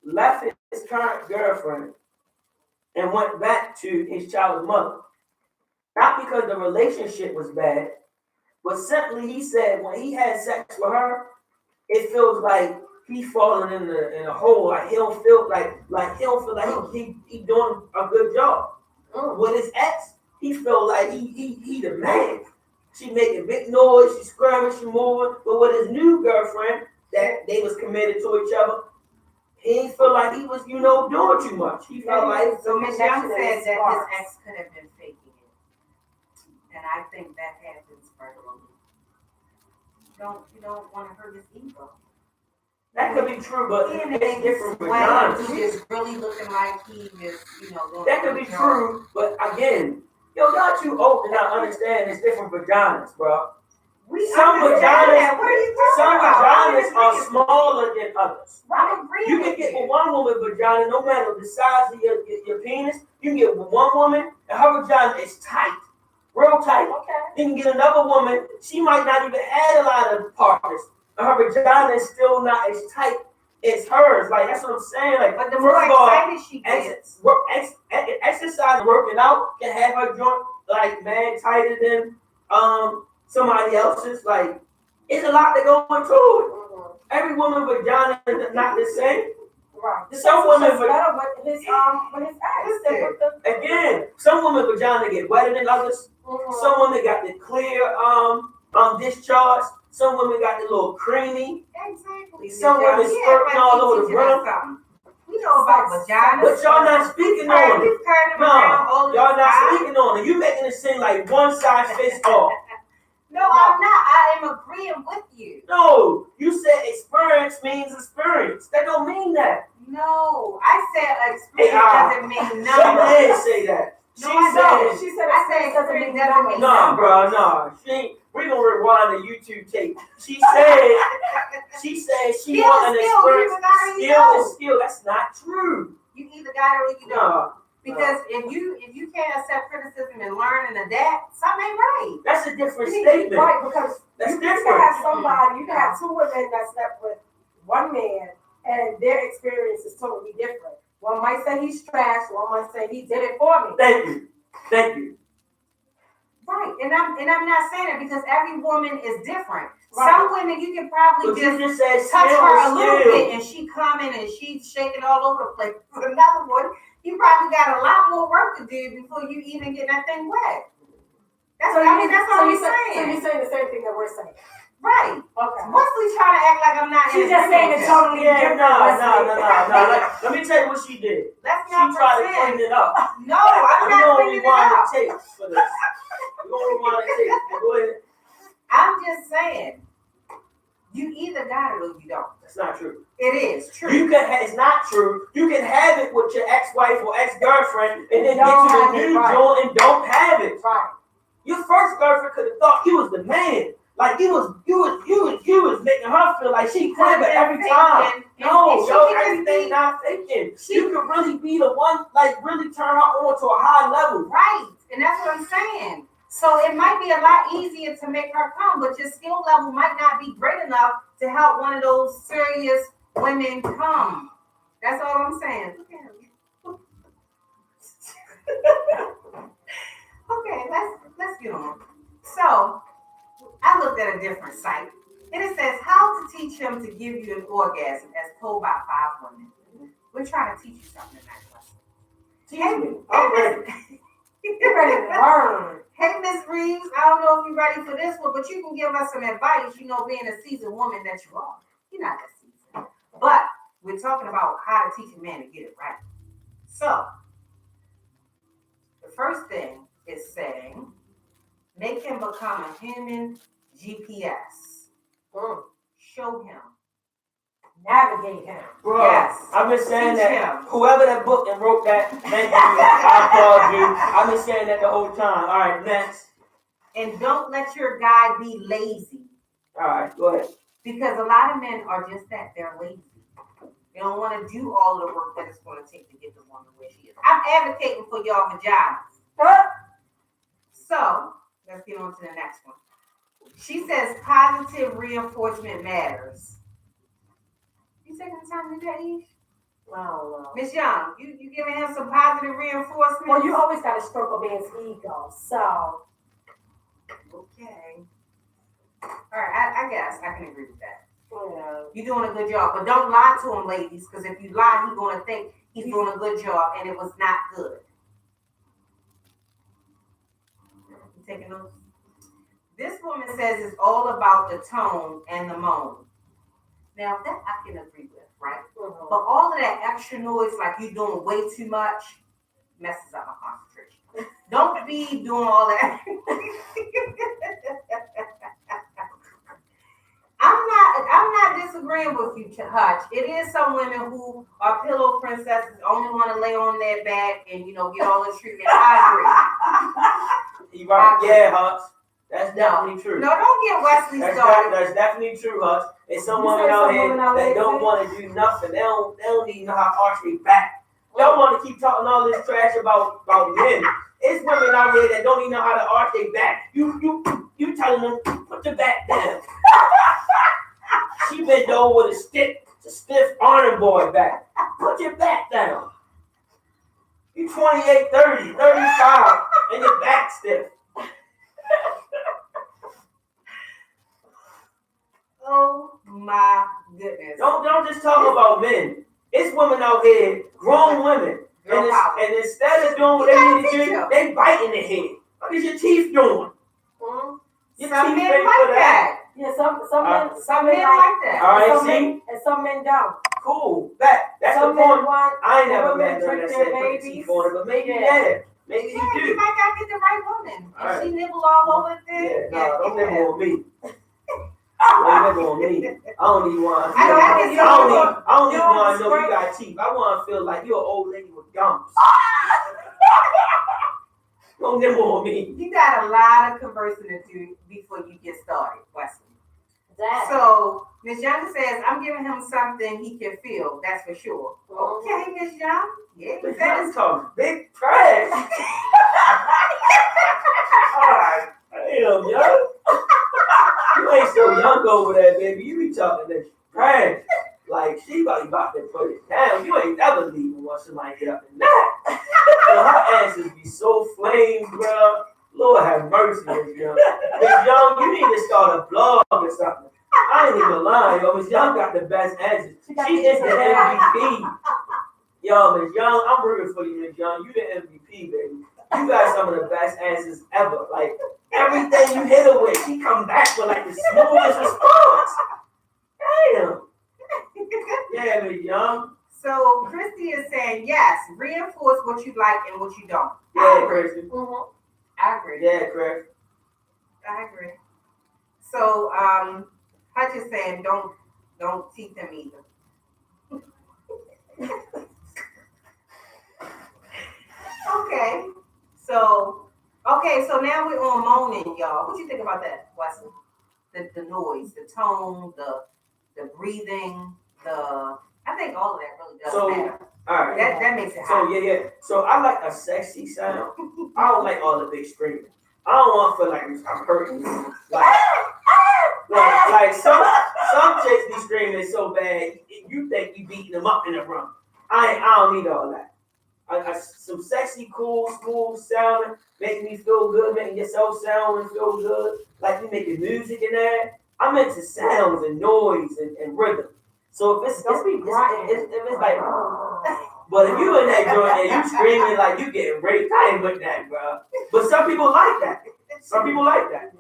left his current girlfriend and went back to his child's mother. Not because the relationship was bad, but simply he said when he had sex with her, it feels like he's falling in a hole. Like he don't feel like he doing a good job. With his ex, he felt like he the man. She making big noise, she screaming, she moving. But with his new girlfriend, that they was committed to each other, he didn't feel like he was, doing too much. He felt like So Miss Young said that his ex could have been faking it. And I think that happens regularly. You don't want to hurt his ego. that could be true, but And it's different for He John. is really looking like he is, going That could be true, but again, y'all too old to not understand it's different vaginas, bro. Some vaginas are smaller than others. You can get with one woman vagina, no matter the size of your penis. You can get with one woman, and her vagina is tight, real tight. Okay. You can get another woman, she might not even have a lot of partners, and her vagina is still not as tight as hers. Like, that's what I'm saying. Like, But the more excited she gets, exercise, working out can have her joint like mad tighter than somebody else's. Like, it's a lot that go into it. Every woman vagina is not the same. Right. Some women better with his ex than with the again, some women vagina get wetter than others. Some women got the clear discharge. Some women got the little creamy. exactly. Some women squirting all over the room. We know about vaginas. But y'all not speaking on it. No, y'all not speaking on it. You making it seem like one size fits all. No, I'm not. I am agreeing with you. No, you said experience means experience. That don't mean that. No, I said experience doesn't mean She numbers. did say that. She said experience doesn't mean numbers. No, bro, no. We're gonna rewind the YouTube tape. She said she want an experience. Skill is skill. That's not true. You either got it or you don't. No. Because if you can't accept criticism and learn and adapt, something ain't right. That's a different statement. Right, because That's you different. can have somebody, you can have two women that slept with one man and their experience is totally different. One might say he's trash, one might say he did it for me. Thank you. Right, and I'm not saying it because every woman is different. Right. Some women you can probably But you just just said touch skill her a is little skill. bit and she coming and she's shaking all over the place. For another one, you probably got a lot more work to do before you even get that thing wet. That's all I'm saying. So you're saying the same thing that we're saying. Right. Okay. Wesley trying to act like I'm not. She's just saying it totally different. No. Let me tell you what she did. Let's She not tried to pretend. clean it up. No, I'm We're not gonna cleaning it rewind up. the tape for this. We're gonna rewind the tape. Go ahead. I'm just saying, you either got it or you don't. That's not true. It is true. You can. It's not true. You can have it with your ex-wife or ex-girlfriend, and then get Don't to have the it, new right. joint and don't have it. Right. Your first girlfriend could have thought you was the man. Like you was making her feel like she could, but every time. No, yo, everything not faking. You could really be the one, like really turn her on to a high level. Right, and that's what I'm saying. So it might be a lot easier to make her come, but your skill level might not be great enough to help one of those serious women come. That's all I'm saying. Okay, let's get on. So I looked at a different site, and it says how to teach him to give you an orgasm, as told by 5 women. We're trying to teach you something tonight, Leslie. Teach me. I'm ready. You're ready to learn. Hey, Miss Reeves, I don't know if you're ready for this one, but you can give us some advice, you know, being a seasoned woman that you are. You're not that seasoned. But we're talking about how to teach a man to get it right. So, the first thing is saying, make him become a human GPS. Show him. Navigate him. Bro, Yes. I've been saying Teach that. him. Whoever that book and wrote that, thank you. I applaud you. I've been saying that the whole time. All right, next. And don't let your guy be lazy. All right, go ahead. Because a lot of men are just that. They're lazy. They don't want to do all the work that it's going to take to get the woman where she is. I'm advocating for y'all vaginas. So, let's get on to the next one. She says positive reinforcement matters. You taking time to that, Ish? I don't know. Miss Young, you giving him some positive reinforcement? Well, you always got to stroke a man's ego, so. Okay. All right, I guess I can agree with that. Yeah. You're doing a good job, but don't lie to him, ladies, because if you lie, he's going to think he's doing a good job, and it was not good. You taking notes? This woman says it's all about the tone and the moan. Now, that I can agree with, right? Mm-hmm. But all of that extra noise, like you're doing way too much, messes up my concentration. Don't be doing all that. I'm not disagreeing with you, Hutch. It is some women who are pillow princesses, only want to lay on their back and, you know, get all the treatment. I You right. Yeah, Hutch. That's definitely true. agree. No, don't get Wesley started. That's definitely true, Hutch. And some You women say out some here women out that there don't too? want to do nothing. They don't even know how to arch their back. Y'all want to keep talking all this trash about men. It's women out here that don't even know how to arch their back. You telling them, put your back down. She bent over with a stiff Arnold boy back. Put your back down. You 28, 30, 35, and your back stiff. Oh my goodness. Don't just talk about men. It's women out here, grown women. And instead of doing what they need to do, they biting their head. What is your teeth doing? Mm-hmm. Your Some teeth men ready like for that. Yeah, some Some men like like that. All right, some see? men, and some men don't. Cool. That's Some the point. men want I ain't the never women met to none trick that their said put the babies. teeth on it, but maybe Yeah. maybe Yeah, you you do. might gotta get the right woman. All If right. she nibble all over the thing. Yeah, no, don't nibble on me. Don't nibble on me. I don't even want to. I I don't even want to know spray. you got teeth. I want to feel like you're an old lady with gums. Don't nibble on me. You got a lot of conversing to do before you get started, Wesley. that. So Miss Young says, I'm giving him something he can feel, that's for sure. Okay, Miss Young. Yeah, But that you is talking big trash. Alright, damn, young. You ain't so young over there, baby. You be talking that trash. Like, she about to put it down. You ain't never leaving once somebody get up and knock. Her answers be so flamed, bro. Lord have mercy, Miss Young. Miss Young, you need to start a blog or something. I ain't even lying, yo. Miss Young got the best answers. She is the MVP. Yo, Miss Young, I'm rooting for you, Miss Young. You the MVP, baby. You got some of the best answers ever. Like, everything you hit her with, she come back with like the smoothest response. Damn. Yeah, but young. So Christy is saying yes. Reinforce what you like and what you don't. Yeah, Christy. Mm-hmm. I agree. Yeah, Chris. I agree. So Hutch is saying don't teach them either. Okay. So now we're on moaning, y'all. What you think about that, Wesley? The noise, the tone, the breathing, I think all of that really does matter. All right. That makes it hot. Yeah. So I like a sexy sound. I don't like all the big screaming. I don't want to feel like I'm hurting you. Like some chicks be screaming so bad you think you beating them up in the room. I don't need all that. Some sexy, cool, smooth sounding, making me feel good, making yourself sound and feel good, like you making music in there. I'm into sounds and noise and rhythm. So if it's like, but if you in that joint and you screaming like you getting raped, I ain't with that, bro. But some people like that. Some people like that.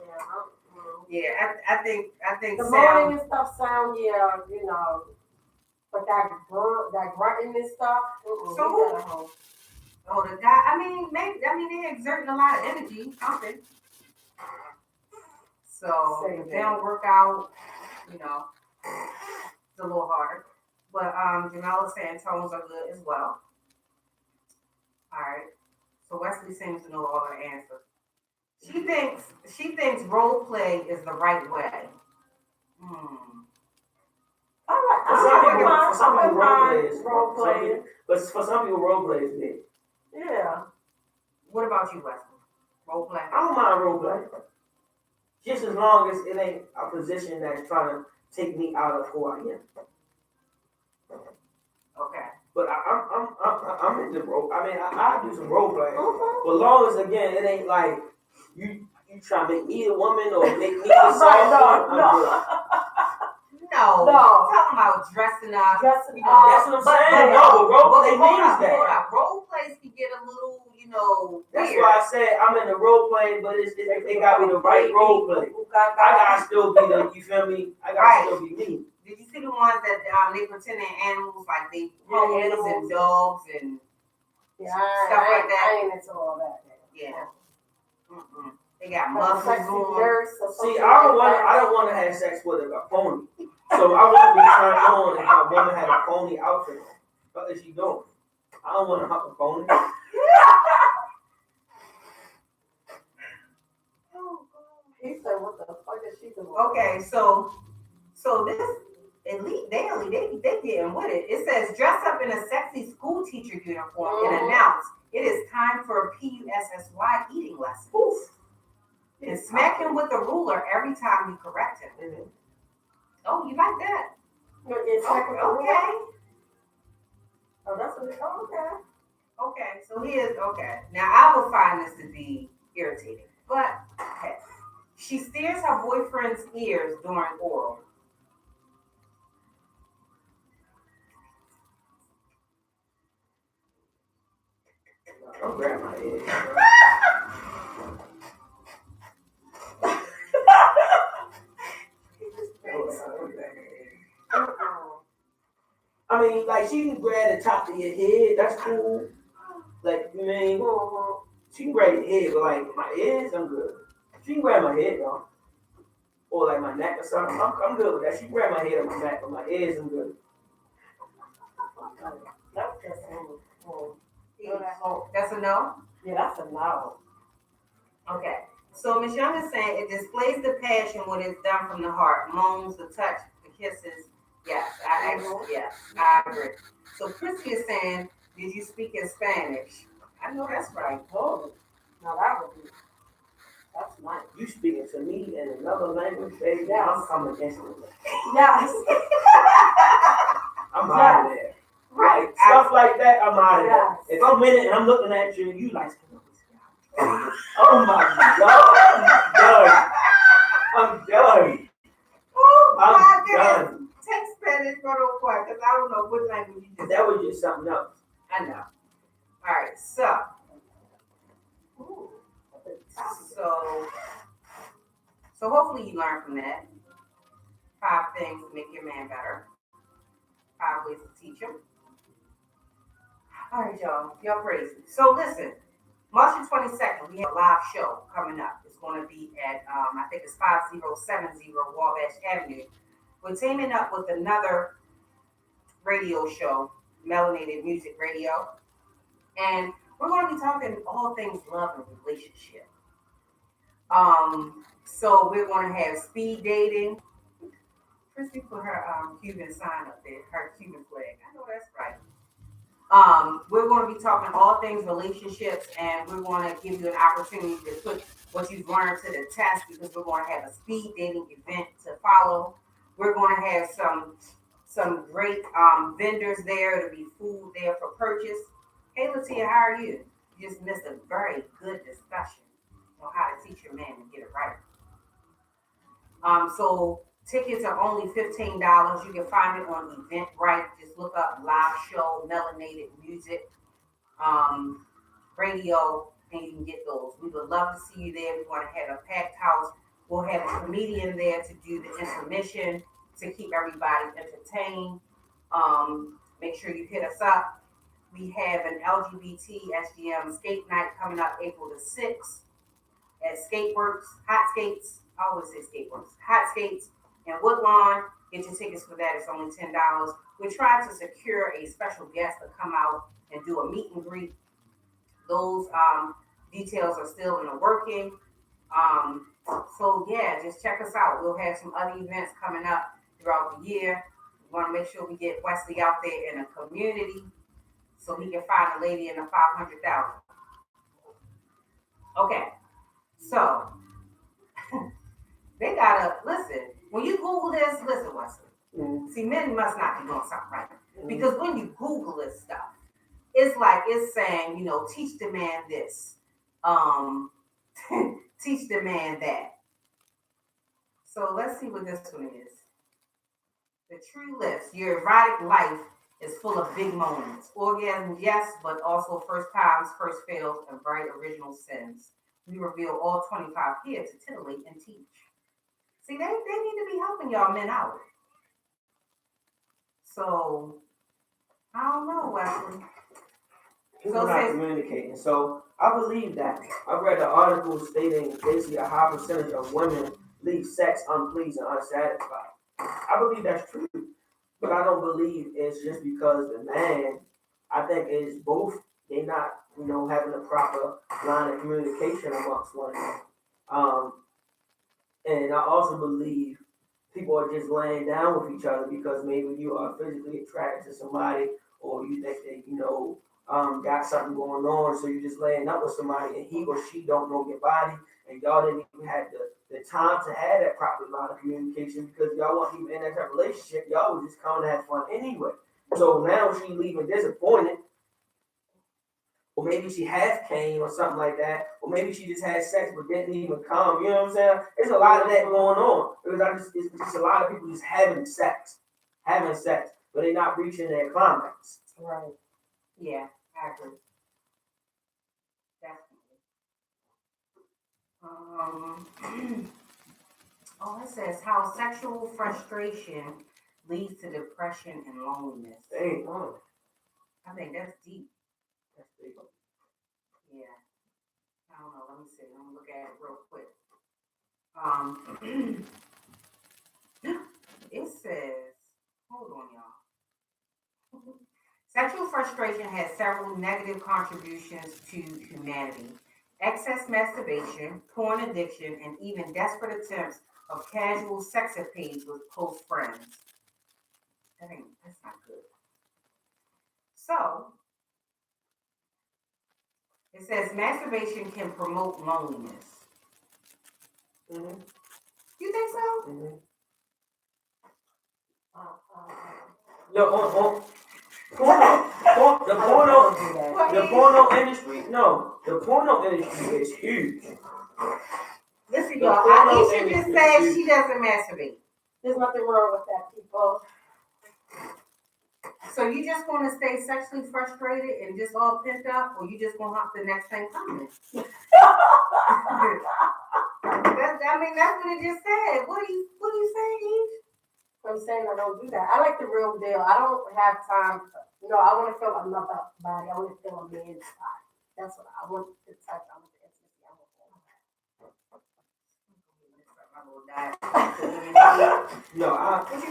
Yeah, I think the moaning and stuff sound, but that grunting and stuff. The guy. I mean, they're exerting a lot of energy, something. So if they don't work out, it's a little harder. But Jamel is saying tones are good as well. All right. So Wesley seems to know all the answers. She thinks role play is the right way. For some people, role play is. But for some people, role play is big. Yeah. What about you, Wesley? Role play? I don't mind role play. Just as long as it ain't a position that's trying to take me out of who I am. Okay. But I'm in the role. I mean, I do some role play. But long as again, it ain't like you try to make me a woman or make me a soft one. No. Talking about dressing up. That's what I'm saying. But role play means that. Role plays can get a little, That's weird. why I said I'm in the role play, but they got me the right role play. I gotta still be you feel me? I gotta still be me. Did you see the ones that they pretend they're animals, like they ponies and dogs and stuff like that? I ain't into all that. Yeah. They got muscles on. See, I don't want to have sex with a pony. So I won't be turned on if a woman had a pony outfit on. What is she doing? I don't want to hump a pony. He said, "What the fuck is she doing?" Okay, so this elite daily, they getting with it. It says dress up in a sexy school teacher uniform and announce it is time for a PUSSY eating lesson. Oof. And smack him with the ruler every time you correct him. Oh, you like that? Okay. Oh, that's what it's okay. Okay, so he is okay. Now I would find this to be irritating, but okay. She steers her boyfriend's ears during oral. Don't grab my head. I mean, like she can grab the top of your head. That's cool. Like you mean, she can grab your head, but like my ears, I'm good. She can grab my head though, or like my neck or something. I'm good with that. She can grab my head or my neck, but my ears, I'm good. That's just That's a no? Yeah, that's a no. Okay. So Ms. Young is saying it displays the passion when it's done from the heart. Moans, the touch, the kisses. Yes, I agree. So Christy is saying, did you speak in Spanish? I know that's right. Oh, now that would be. That's nice. You speaking to me in another language, baby? Yes. I'm coming against you. Yes. I'm out of there. Right. Like, stuff like that, I'm out of there. Yes. If I'm in it and I'm looking at you, you like, oh my God, I'm done. Oh my I'm goodness. done. Take Spanish for real quick, because I don't know what language you just That was just something else. I know. All right, so hopefully you learn from that. 5 things to make your man better. 5 ways to teach him. All right, y'all. Y'all crazy. So listen, March the 22nd, we have a live show coming up. It's going to be at, I think it's 5070 Wabash Avenue. We're teaming up with another radio show, Melanated Music Radio. And we're going to be talking all things love and relationship. So we're going to have speed dating. Christy put her Cuban sign up there, her Cuban flag. I know that's right. We're going to be talking all things relationships, and we're going to give you an opportunity to put what you've learned to the test, because we're going to have a speed dating event to follow. We're going to have some great vendors there. To be food there for purchase. Hey, Latia, how are you? You just missed a very good discussion on how to teach your man to get it right. So tickets are only $15. You can find it on Eventbrite. Just look up live show, Melanated Music, radio, and you can get those. We would love to see you there. We want to have a packed house. We'll have a comedian there to do the intermission to keep everybody entertained. Make sure you hit us up. We have an LGBT SGM skate night coming up April the 6th at Skateworks, Hot Skates. I always say Skateworks, Hot Skates in Woodlawn. Get your tickets for that. It's only $10. We're trying to secure a special guest to come out and do a meet and greet. Those details are still in the working. So yeah, just check us out. We'll have some other events coming up throughout the year. We want to make sure we get Wesley out there in the community so he can find a lady in the 500,000. Okay, so they gotta listen. When you Google this, listen, Wesley. Mm-hmm. See, men must not be doing something right. Mm-hmm. Because when you Google this stuff, it's like it's saying, teach the man this, teach the man that. So let's see what this one is. The true list. Your erotic life is full of big moments. Orgasms, yes, but also first times, first fails, and very original sins. We reveal all 25 here to titillate and teach. See, they need to be helping y'all men out. So, I don't know, Wesley. People not communicating. So, I believe that. I read an article stating basically a high percentage of women leave sex unpleased and unsatisfied. I believe that's true. But I don't believe it's just because the man, I think it's both. They're not, having a proper line of communication amongst one another. And I also believe people are just laying down with each other because maybe you are physically attracted to somebody, or you think they, got something going on, so you're just laying up with somebody and he or she don't know your body, and y'all didn't even have the time to have that proper line of communication because y'all weren't even in that type of relationship. Y'all were just coming to have fun anyway. So now she leaving disappointed, or maybe she half came or something like that, or maybe she just had sex but didn't even come. You know what I'm saying? There's a lot of that going on because it's just a lot of people just having sex, but they're not reaching their climax. Right. Yeah, I agree. Definitely. It says how sexual frustration leads to depression and loneliness. Dang. I think that's deep. That's deep. Yeah. I don't know. Let me see. Let me look at it real quick. It says, hold on, y'all. Sexual frustration has several negative contributions to humanity. Excess masturbation, porn addiction, and even desperate attempts of casual sex escapades with close friends. That's not good. So, it says masturbation can promote loneliness. Mm-hmm. You think so? Mm-hmm. No, the porno industry. No, the porno industry is huge. Listen, y'all. Aisha just said she doesn't masturbate. There's nothing wrong with that, people. So you just want to stay sexually frustrated and just all pent up, or you just want to hop the next thing coming? That's what it just said. What are you saying, Eve? I'm saying I don't do that. I like the real deal. I don't have time. I want to feel another body. I want to feel a man's body. That's what I want the touch. I want the intimacy. I want No,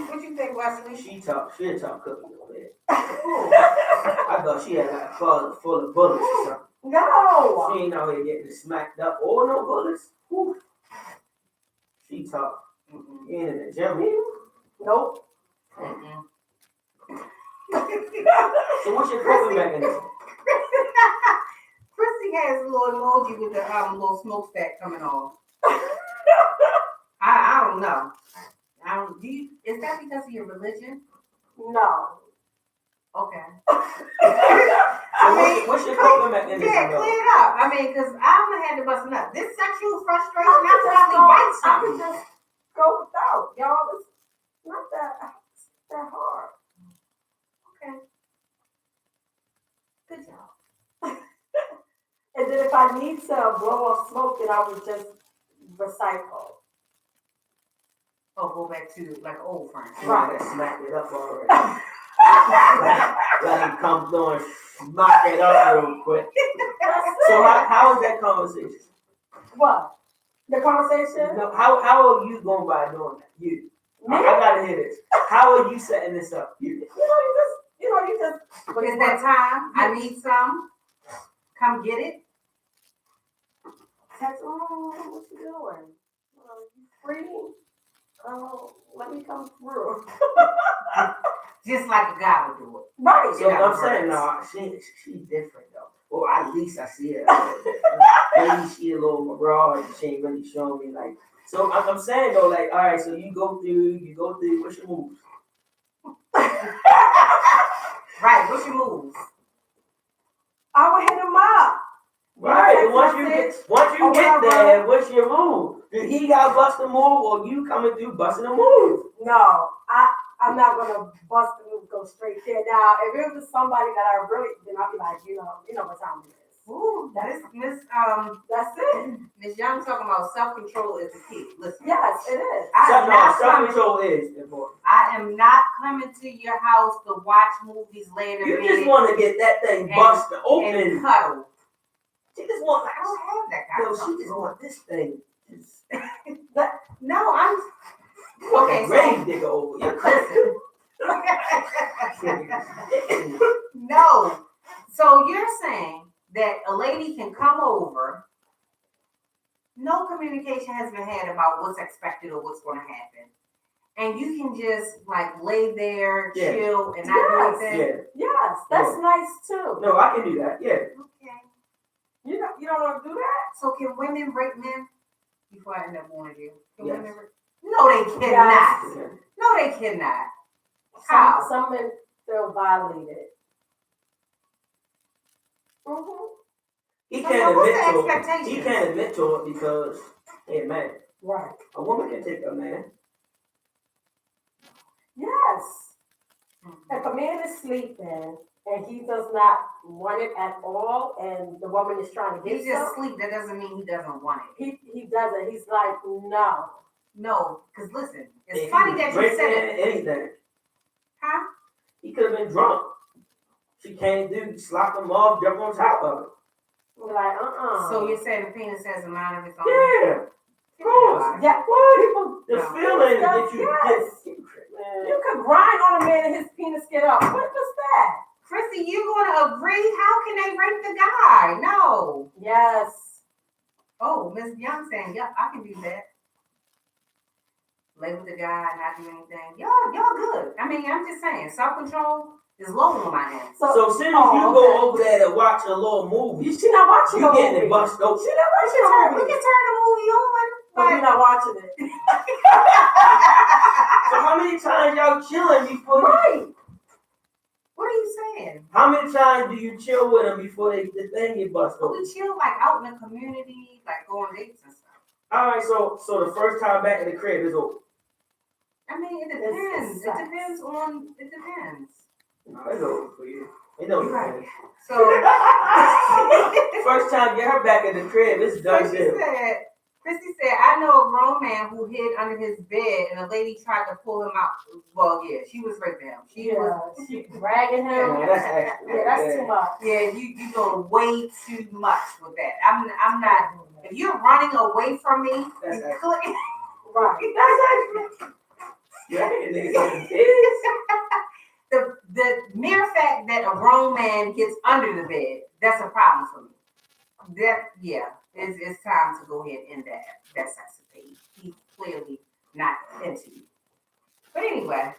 What you think, Wesley? she a tough cookie over there. I thought she had like a closet full of bullets or something. No. She ain't out here getting smacked up or no bullets. Whew. She tough. You ain't in the gym either. Nope. So what's your coping mechanism? Chrissy has a little emoji with the little smokestack coming off. I don't know. Is that because of your religion? No. Okay. What's your coping mechanism? Yeah, clear it up. I mean, because I'm gonna have to bust it up. This sexual frustration, I probably bite I something. could just go without, y'all. It's not that hard. Okay. Good job. And then if I need to blow off smoke, then I would just recycle. Oh, go back to like old friends. Right. Smack it up already. Let him come through and smack it up real quick. So how is that conversation? What? The conversation? No, how are you going by doing that? You. I gotta hear this. How are you setting this up? You just. But it's that time. I need some. Come get it. Text, what you doing? You free? Oh, let me come through. Just like a guy would do it. Right. So I'm saying, no, she's different though. Well, at least I see her. Maybe she a little McGraw and she ain't really showing me like. So I'm saying though, like, all right, so you go through, what's your moves? Right, what's your moves? I would hit him up. Right, but once you get there, what's your move? Did he got bust a move or you coming through busting a move? No, I'm not gonna bust the move, go straight there. Now, if it was somebody that I really, then I'll be like, you know what time it is. Ooh, that's That's it. Miss Young talking about self-control is the key. Listen. Yes, it is. Self-control is important. I am not coming to your house to watch movies later. You just want to get that thing busted open and cuddle. She just want I don't have that kind of stuff. She just want this thing. No, I'm okay. Grave digger over. You're crazy. No. So you're saying that a lady can come over, no communication has been had about what's expected or what's going to happen, and you can just like lay there, chill, and not do anything. Yes, that's nice too. No, I can do that. Yeah. Okay. You don't want to do that? So can women break men? Before I end up warning you. Yes. No, they cannot. Yes. No, they cannot. How? Some men feel violated. Mm-hmm. He can't admit to it because he's a man. Right. A woman can take a man. Yes. Mm-hmm. If a man is sleeping and he does not want it at all, and the woman is trying to get he just sleep. That doesn't mean he doesn't want it. He doesn't. He's like, no, because listen, it's funny that you said it. Anything. Huh? He could have been drunk. She came through, slapped him off, jumped on top of him. We're like, So you're saying the penis has a mind of its own? Yeah. Of course. Yeah. What? The feeling that you get. You could grind on a man and his penis get up. What was that? Chrissy, you gonna agree? How can they rape the guy? No. Yes. Oh, Miss Young saying, yeah, I can do that. Lay with the guy, not do anything. Y'all good. I mean, I'm just saying, self-control is low on my end. So soon as you go over there to watch a little movie, she not watching you getting it bust open. She not watching the movie. We can turn the movie on, but we're not watching it. So how many times y'all chilling before Right. What are you saying? How many times do you chill with them before the thing get busted open? We chill like out in the community, like go on dates and stuff. Alright, so the first time back in the crib is over. I mean, it depends. It depends. No, it's over for you. It don't right. So first time get her back in the crib, it's done. So she said Christy said, I know a grown man who hid under his bed and a lady tried to pull him out. Well, yeah, she was raping him. She dragging him. Yeah, that's extra. Yeah, that's too much. Yeah, you doing way too much with that. I'm not. If you're running away from me, That's you extra. could. Right. That's extra. Yeah, niggas is. The mere fact that a grown man gets under the bed, that's a problem for me. It's time to go ahead and end that sex debate. He's clearly not into you. But anyway,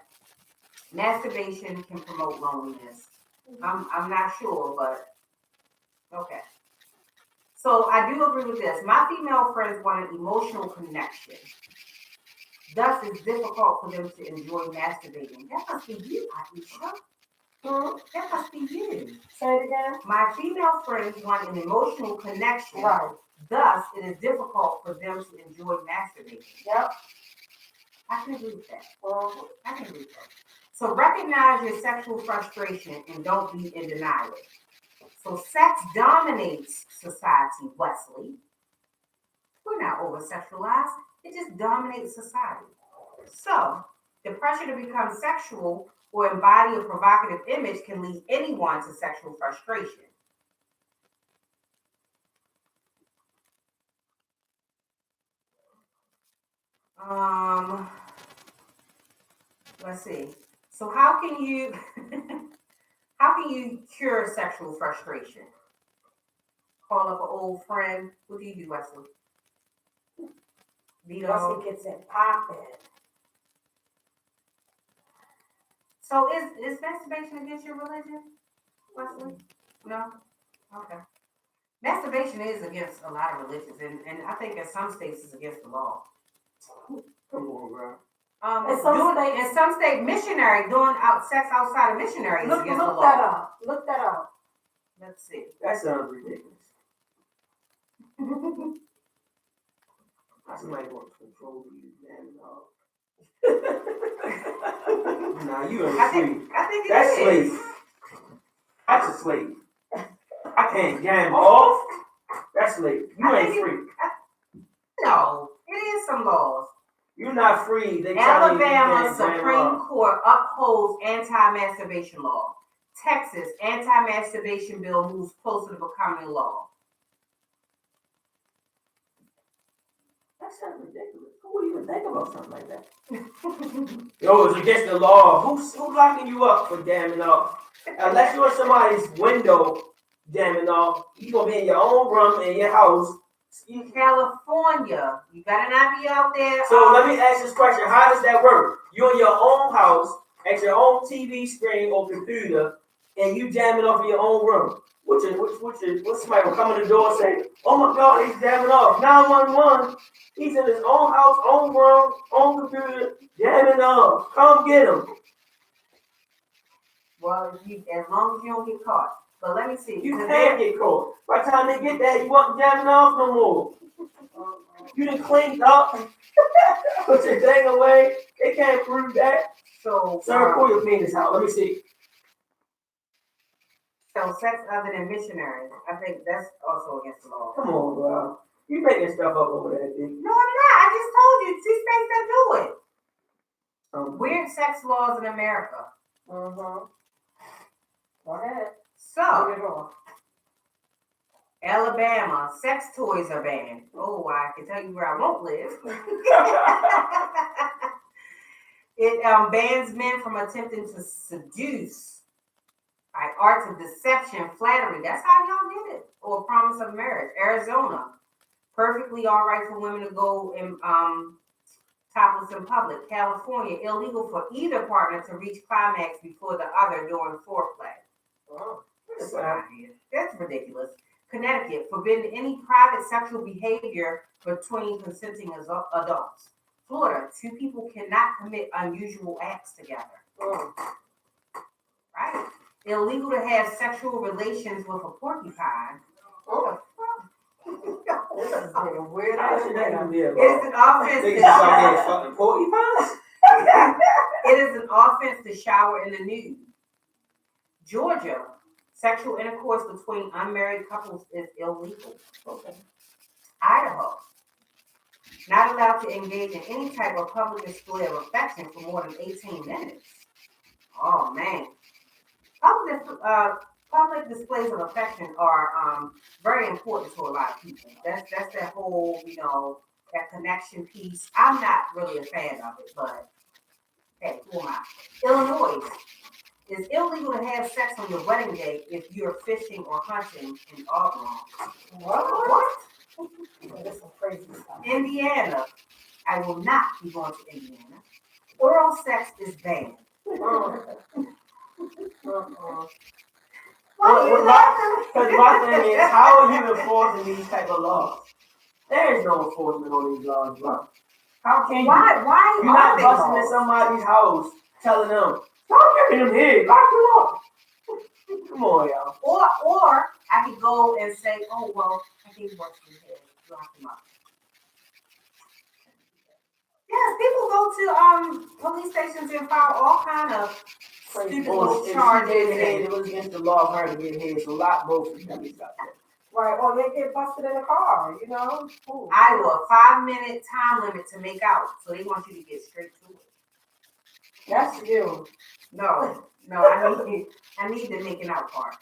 masturbation can promote loneliness. I'm not sure, but okay. So I do agree with this. My female friends want an emotional connection. Thus, it's difficult for them to enjoy masturbating. That must be you, Aisha. That must be you. Say it again. My female friends want an emotional connection. Right. Thus, it is difficult for them to enjoy masturbating. Yep. I can agree with that. I can agree with that. So recognize your sexual frustration and don't be in denial. So sex dominates society, Wesley. We're not over-sexualized. It just dominates society. So the pressure to become sexual or embody a provocative image can lead anyone to sexual frustration. Let's see. So how can you cure sexual frustration? Call up an old friend. What do you do, Wesley? Wesley gets it popping. So is masturbation against your religion, Wesley? No? Okay. Masturbation is against a lot of religions, and I think in some states it's against the law. Come on, bro. In some state, missionary doing sex outside of missionary is against the law. Look that up. Let's see. That sounds ridiculous. Somebody wants to control you, man. Nah, you ain't free. I think That's it is. slave. That's a slave. I can't gamble off. That's slave. You ain't free. No, it is some laws. You're not free. They tell you Alabama Supreme Court upholds anti-masturbation law. Texas anti-masturbation bill moves closer to becoming law. That sounds ridiculous. Who would even think about something like that? Yo, it's against the law. Who's locking you up for damming off? Unless you're in somebody's window damming off, you're going to be in your own room in your house. In California, you better not be out there. So let me ask this question. How does that work? You're in your own house, at your own TV screen or computer, and you jamming off in your own room. What somebody will come in the door and say, oh my God, he's jamming off. 911. He's in his own house, own room, own computer, jamming off. Come get him. Well, as long as you don't get caught. But let me see. You can't get caught. By the time they get there, you wasn't jamming off no more. You done cleaned up, put your thing away. They can't prove that. So, sir, pull your penis out. Let me see. So sex other than missionaries, I think that's also against the law. Come on, bro. You making stuff up over there, dude. No, I'm not. I just told you. 2 states that do it. Weird sex laws in America. Go ahead. So, Alabama, sex toys are banned. Oh, I can tell you where I won't live. It bans men from attempting to seduce by arts of deception, flattery. That's how y'all did it. Or promise of marriage. Arizona, perfectly all right for women to go in topless in public. California, illegal for either partner to reach climax before the other during foreplay. Oh, that's ridiculous. Connecticut, forbidden any private sexual behavior between consenting adults. Florida, 2 people cannot commit unusual acts together. Right? Illegal to have sexual relations with a porcupine. What the fuck? This is weird. It is an offense It is an offense to shower in the nude. Georgia, sexual intercourse between unmarried couples is illegal. Idaho, allowed to engage in any type of public display of affection for more than 18 minutes. Oh man. Public displays of affection are very important to a lot of people. That's that whole, that connection piece. I'm not really a fan of it, but hey, who am I? Illinois. It's illegal to have sex on your wedding day if you're fishing or hunting in Auburn. What? That's some crazy stuff. Indiana. I will not be going to Indiana. Oral sex is banned. Because my thing is, how are you enforcing these type of laws? There is no enforcement on these laws, bro. How can you? Why You're not busting in somebody's house telling them, stop giving them head, lock them up. Come on, y'all. Or I could go and say, oh, well, I gave work to your head, lock them up. Yes, people go to police stations and file all kind of stupid little charges. It was against the law of her to get head, so lock both of them up. Right, or they get busted in the car, Ooh. Iowa, 5-minute time limit to make out, so they want you to get straight to it. That's you. No, I need the making out part.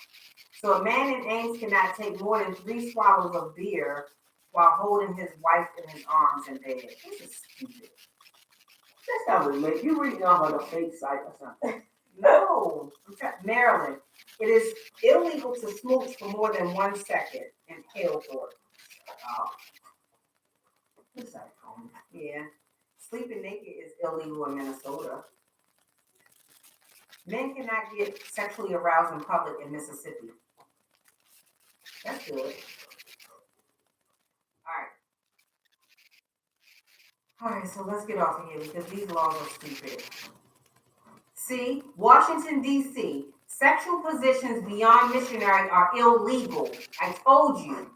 So a man in Ames cannot take more than 3 swallows of beer while holding his wife in his arms in bed. This is stupid. That's not what you reading off like a fake site or something. No, Maryland. It is illegal to smooch for more than 1 second in Halethorpe. Yeah. Sleeping naked is illegal in Minnesota. Men cannot get sexually aroused in public in Mississippi. That's good. All right, so let's get off of here because these laws are stupid. See, Washington, D.C., sexual positions beyond missionary are illegal. I told you.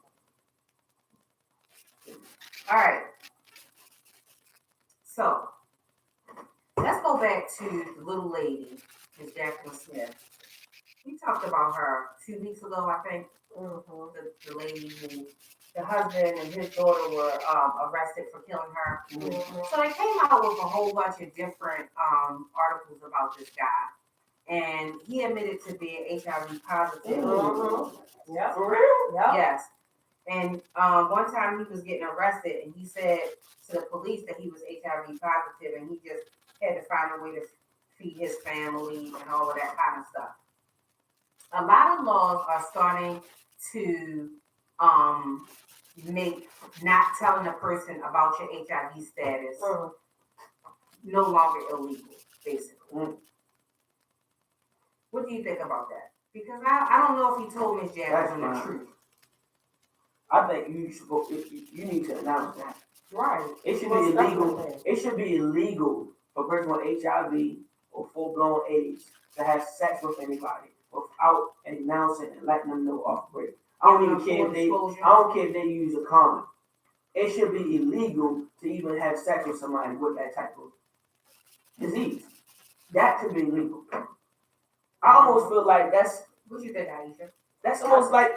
All right. So, let's go back to the little lady, Ms. Jacqueline Smith. We talked about her 2 weeks ago, I think. The lady who the husband and his daughter were arrested for killing her. So they came out with a whole bunch of different articles about this guy. And he admitted to being HIV positive. Yeah. For real? Yeah. Yes. And one time he was getting arrested and he said to the police that he was HIV positive and he just had to find a way to feed his family and all of that kind of stuff. A lot of laws are starting to make not telling a person about your HIV status no longer illegal, basically. What do you think about that? Because I don't know if he told Ms. Jacqueline the truth. I think you need to announce that. Right. It should be illegal. It should be illegal for a person with HIV or full-blown AIDS to have sex with anybody without announcing and letting them know off break. I don't care if they use a condom. It should be illegal to even have sex with somebody with that type of disease. That could be illegal. I almost feel like that's. What you think, Aisha? That's almost like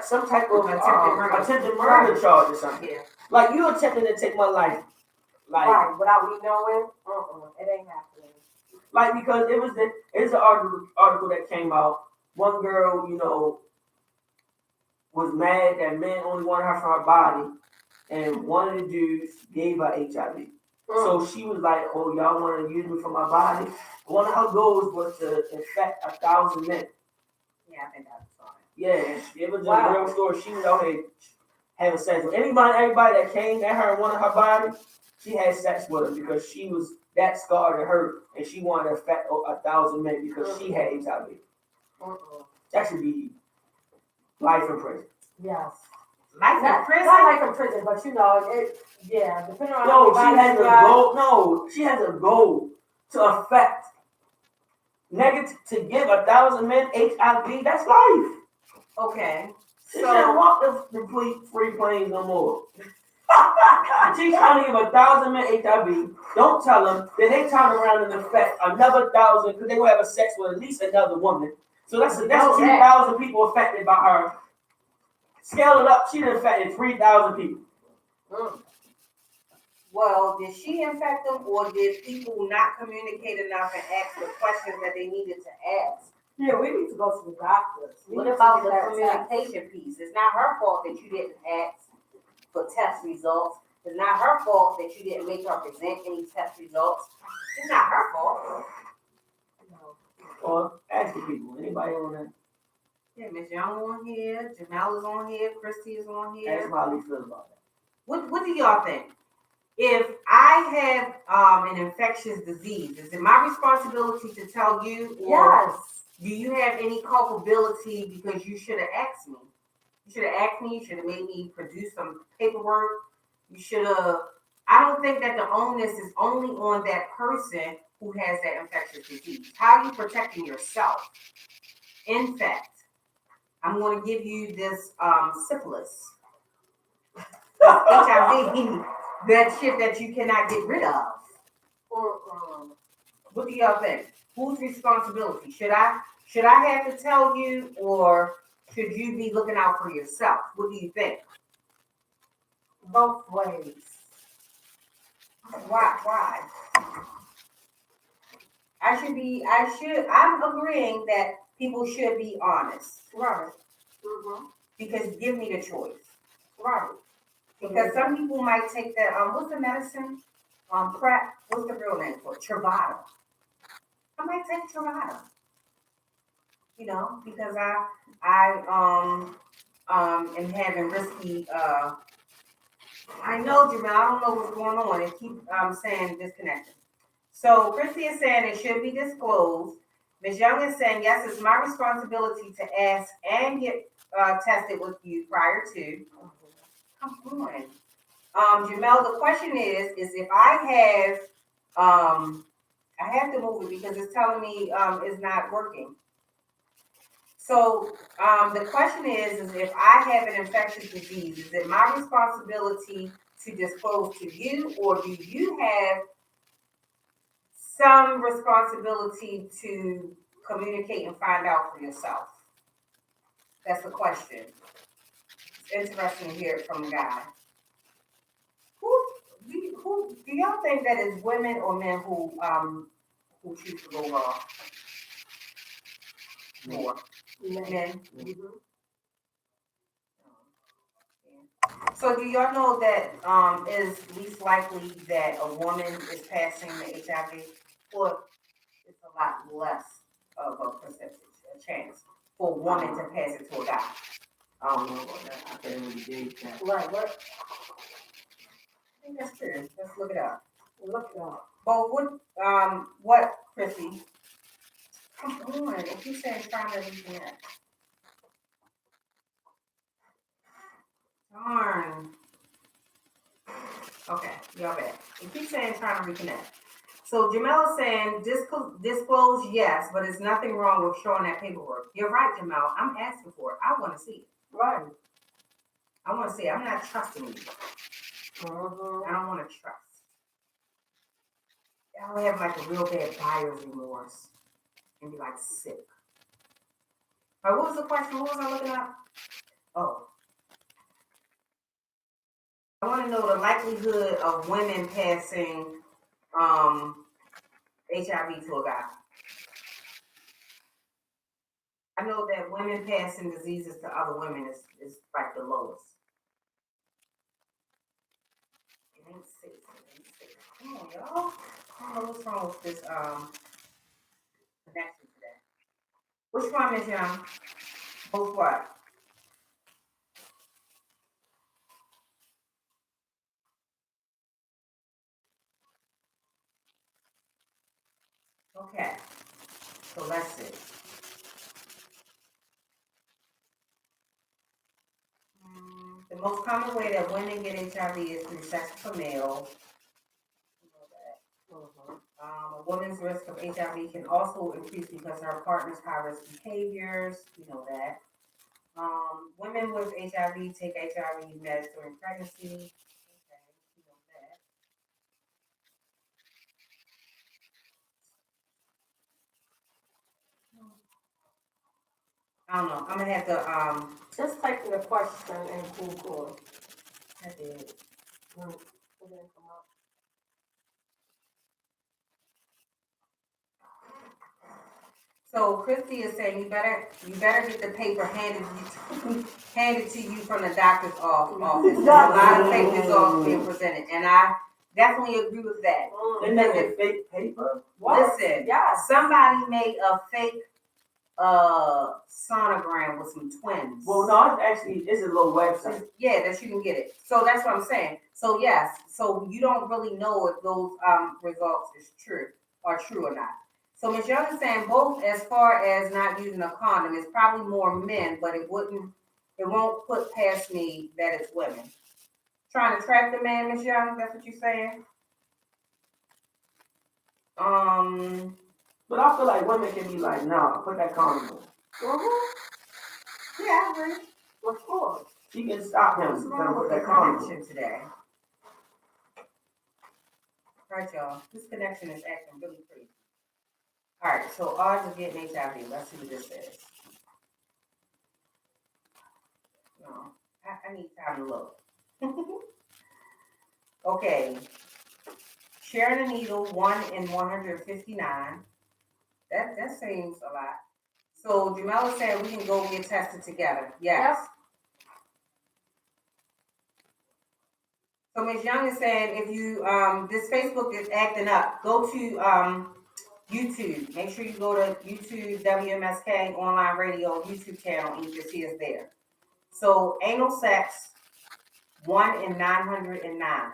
some type of attempted murder charge or something. Yeah. Like you attempting to take my life. Like, right, without me knowing, it ain't happening. Like because it's an article that came out. One girl, was mad that men only wanted her for her body, and one of the dudes gave her HIV. So she was like, "Oh, y'all want to use me for my body?" One of her goals was to infect 1,000 men. Yeah, I think that's fine. Yeah, it was a real story. She was out here having sex with everybody that came at her and wanted her body. She had sex with them because she was that scarred and hurt, and she wanted to infect 1,000 men because she had HIV. That should be life in prison. Yes. Life in prison? Not life in prison, but depending on she has a goal to affect to give 1,000 men HIV. That's life. Okay. She shouldn't want the free planes no more. She's trying to give 1,000 men HIV. Don't tell them. Then they turn around and infect another 1,000 because they will have a sex with at least another woman. So that's 2,000 people affected by her. Scale it up. She infected 3,000 people. Well, did she infect them, or did people not communicate enough and ask the questions that they needed to ask? Yeah, we need to go to the doctors. What about the communication piece? It's not her fault that you didn't ask for test results. It's not her fault that you didn't make her present any test results. It's not her fault. Or ask the people. Anybody on that? Yeah, Miss Young on here, Jamel is on here, Christy is on here. Ask how they feel about that. What do y'all think? If I have an infectious disease, is it my responsibility to tell you? Or Yes. do you have any culpability because you should have asked me? You should have asked me. You should have made me produce some paperwork. You should have. I don't think that the onus is only on that person who has that infectious disease. How are you protecting yourself? In fact, I'm going to give you this syphilis, HIV, that shit that you cannot get rid of. What do y'all think? Whose responsibility? Should I have to tell you, or should you be looking out for yourself? What do you think? Both ways. Why? I'm agreeing that people should be honest. Right. Mm-hmm. Because give me the choice. Right. Because some people might take that, what's the medicine? PrEP, what's the real name for it? Truvada. I might take Truvada. You know, because I am having risky, I know, Jamel, I don't know what's going on. It keep saying disconnected. So Christy is saying it should be disclosed. Ms. Young is saying, yes, it's my responsibility to ask and get tested with you prior to. Come on. Jamel, the question is if I have to move it because it's telling me it's not working. So the question is if I have an infectious disease, is it my responsibility to disclose to you, or do you have some responsibility to communicate and find out for yourself? That's the question. It's interesting to hear it from a guy. Who do y'all think that is women or men who choose to go raw? More men. Mm-hmm. So do y'all know that is least likely that a woman is passing the HIV? Or it's a lot less of a percentage, a chance for a woman to pass it to a guy. I don't know about that. I can't really gauge that. Right. What? I think that's true. Let's look it up. Look it up. But what, Chrissy? Come on, if you say trying to reconnect. Darn. Okay, y'all back. It keeps saying trying to reconnect. So Jamel is saying disclose, yes, but there's nothing wrong with showing that paperwork. You're right, Jamel. I'm asking for it. I want to see it. Right. I want to see it. I'm not trusting you. Mm-hmm. I don't want to trust. I'll have like a real bad buyer's remorse and be like sick. All right, what was the question? What was I looking up? Oh. I want to know the likelihood of women passing HIV to a guy. I know that women passing diseases to other women is like the lowest. It ain't safe. It ain't safe. Come on, y'all. I don't know what's wrong with this connection today. Which one, Miss Young? Both what? Okay. So let's see. The most common way that women get HIV is through sex with a male. You know that. A woman's risk of HIV can also increase because of her partner's high-risk behaviors. You know that. Women with HIV take HIV meds during pregnancy. Okay, you know that. I don't know. I'm gonna have to Just type in the question and Google. I did. It didn't come up. So Christy is saying you better get the paper handed to you from the doctor's office. There's a lot of fake results being presented, and I definitely agree with that. They make a fake paper? What? Listen, Yes. somebody made a fake sonogram with some twins. Well, no, it's a little website. Yeah, that you can get it. So that's what I'm saying. So yes, so you don't really know if those results are true or not. So Ms. Young is saying both as far as not using a condom, it's probably more men, but it won't put past me that it's women. Trying to track the man, Ms. Young, that's what you're saying? But I feel like women can be like, nah, put that condom on. Yeah, I agree. Of course. She can stop him What's from wrong put with the that condom on. connection today? All right, y'all. This connection is acting really crazy. All right, so odds of getting HIV. Let's see what this says. No, I need time to look. Okay. Sharing a needle, 1 in 159. That seems a lot. So Jamela said we can go get tested together. Yes. Yep. So Ms. Young is saying if you this Facebook is acting up, go to YouTube. Make sure you go to YouTube WMSK Online Radio YouTube channel and you can see us there. So anal sex, 1 in 909.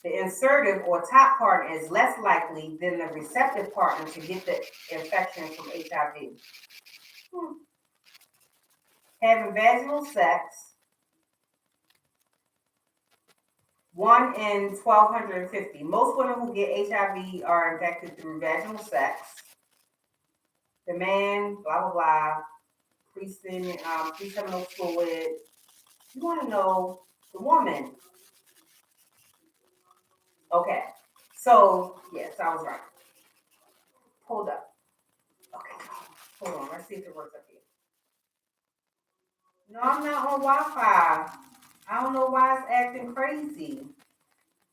The insertive or top partner is less likely than the receptive partner to get the infection from HIV. Having vaginal sex, 1 in 1,250. Most women who get HIV are infected through vaginal sex. The man, blah, blah, blah, pre-seminal fluid. You want to know the woman. Okay, so, yes, I was right. Hold up. Okay, hold on, let's see if it works up here. No, I'm not on Wi-Fi. I don't know why it's acting crazy.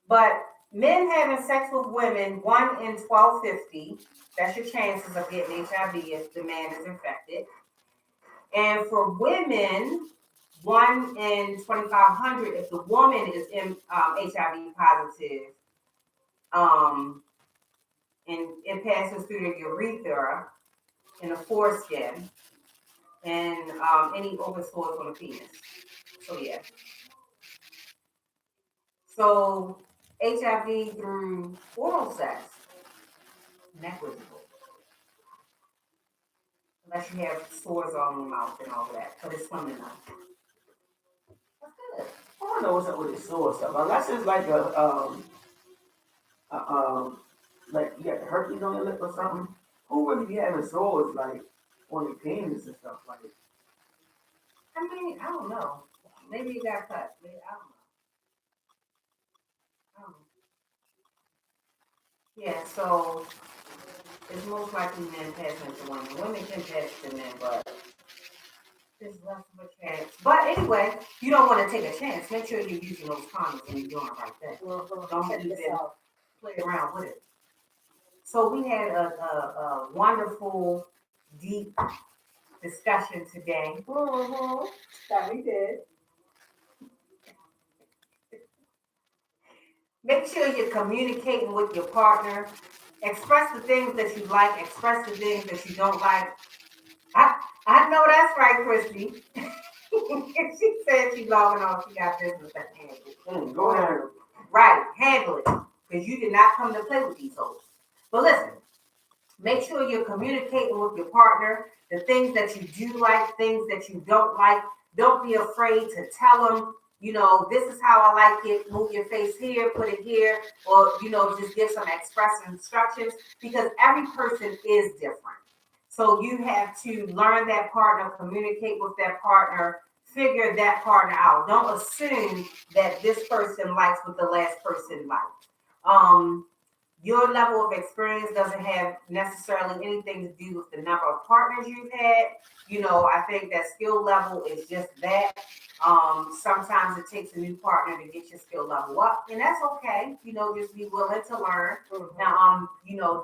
But men having sex with women, 1 in 1,250. That's your chances of getting HIV if the man is infected. And for women, 1 in 2,500 if the woman is HIV positive. And it passes through the urethra and the foreskin and any open sores on the penis. So yeah. So HIV through oral sex, negligible. Unless you have sores all in your mouth and all that, but it's swimming now. That's good. I don't know what's up with this sore stuff. Unless it's like like you got the herpes on your lip or something. Who really be having sores like on your penis and stuff like that? I mean, I don't know. Maybe it got cut. Maybe, I don't know. Yeah, so it's most likely men passing to women. Women can pass to men, but there's less of a chance. But anyway, you don't want to take a chance. Make sure you're using those condoms and you're doing it right there. Don't even play around with it. So we had a wonderful, deep discussion today. That we did. Make sure you're communicating with your partner. Express the things that you like. Express the things that you don't like. I know that's right, Christy. She said she's logging on. She got business at hand. Go ahead. Right, handle it. Because you did not come to play with these hoes. But listen, make sure you're communicating with your partner. The things that you do like, things that you don't like. Don't be afraid to tell them, you know, this is how I like it. Move your face here, put it here. Or, you know, just give some express instructions. Because every person is different. So you have to learn that partner, communicate with that partner, figure that partner out. Don't assume that this person likes what the last person liked. Your level of experience doesn't have necessarily anything to do with the number of partners you've had. I think that skill level is just that. Sometimes it takes a new partner to get your skill level up, and that's okay. Just be willing to learn. Mhm. Now,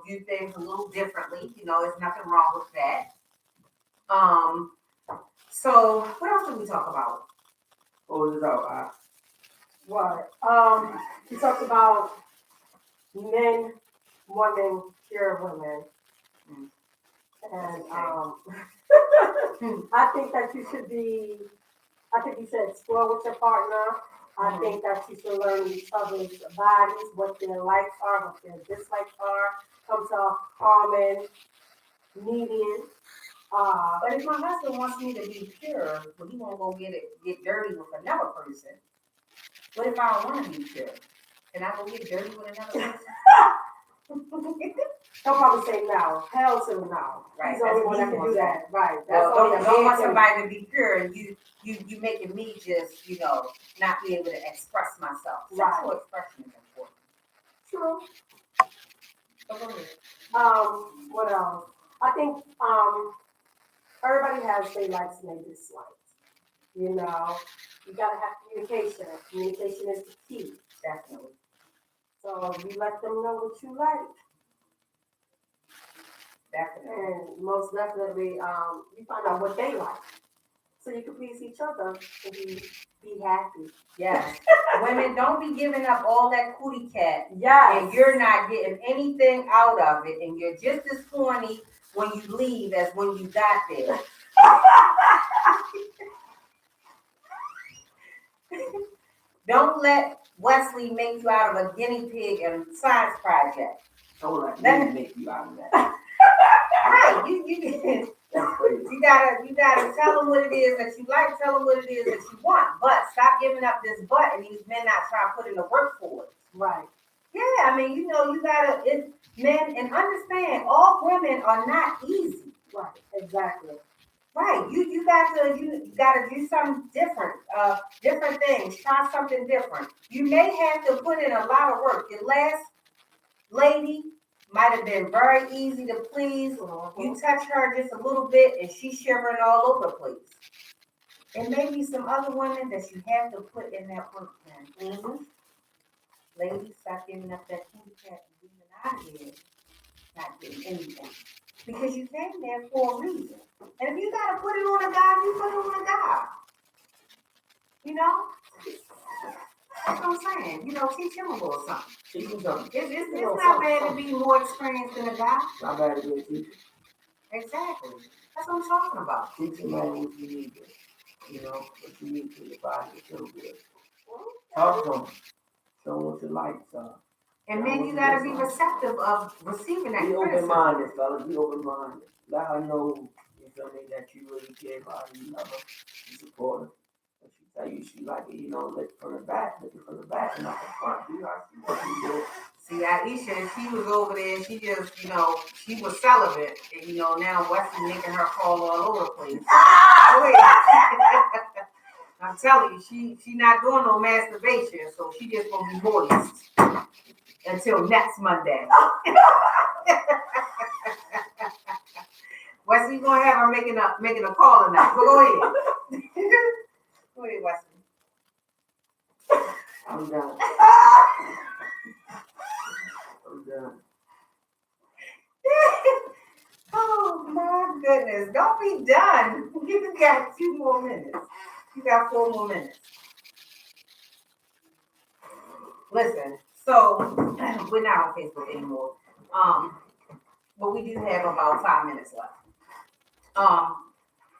do things a little differently. There's nothing wrong with that. So what else did we talk about? What was it about? What? He talked about men wanting pure women. Mm. And Hmm. I think that you should be, I think you should explore with your partner. I think that you should learn each other's bodies, what their likes are, what their dislikes are, come to a common median. But if my husband wants me to be pure, but he won't go get dirty with another person. What if I don't want to be pure? Can I go get dirty with another person? He'll probably say no. Hell to no. Right, He's the only that's one that me can do saying. that. Right. That's Well, only a don't man want can. somebody to be pure and you making me just, not be able to express myself. Right. Sexual expression is important. True. So go ahead. What else? I think everybody has their likes and their dislikes. You gotta have communication. Communication is the key. Definitely. So you let them know what you like. Definitely. And most definitely, you find out what they like. So you can please each other and be happy. Yes. Women, don't be giving up all that cootie cat Yes. and you're not getting anything out of it and you're just as horny when you leave as when you got there. Don't let Wesley make you out of a guinea pig and science project. Don't let me make you out of that. Right, you gotta tell them what it is that you like, tell them what it is that you want, but stop giving up this butt and these men not trying to put in the work for it. Right. Yeah, I mean, you gotta, men, and understand, all women are not easy. Right. Exactly. Right, you gotta do something different, different things, try something different. You may have to put in a lot of work. Your last lady might have been very easy to please. You touch her just a little bit and she's shivering all over the place. And maybe some other women that you have to put in that work then. Mm-hmm. Ladies, stop giving up that kitty cat and leaving out of here, not getting anything. Because you came there for a reason. And if you gotta put it on a guy, you put it on a guy. That's what I'm saying. Teach him a little something. Teach him something. It's not bad to be more experienced than a guy. Not bad to be a teacher. Exactly. That's what I'm talking about. Teach him man what you need. What you need for your body to feel good. Talk to him. Show him what you like, son. And then you gotta be receptive of receiving that Be criticism. open-minded, fellas. Be open-minded. Let her know, that you really care about her, you love her, you support her. If she tell you she like it, look from the back, and not the front. Do her, see what you do. See, Aisha, she was over there, she just, she was celibate. And, now Wesley making her call all over the place. I'm telling you, she not doing no masturbation, so she just gonna be moist until next Monday. Wesley, gonna have her making a call tonight. But go ahead. Go ahead, Wesley. I'm done. I'm done. Oh my goodness. Don't be done. You got 2 more minutes. You got 4 more minutes. Listen, so we're not on Facebook anymore. But we do have about 5 minutes left.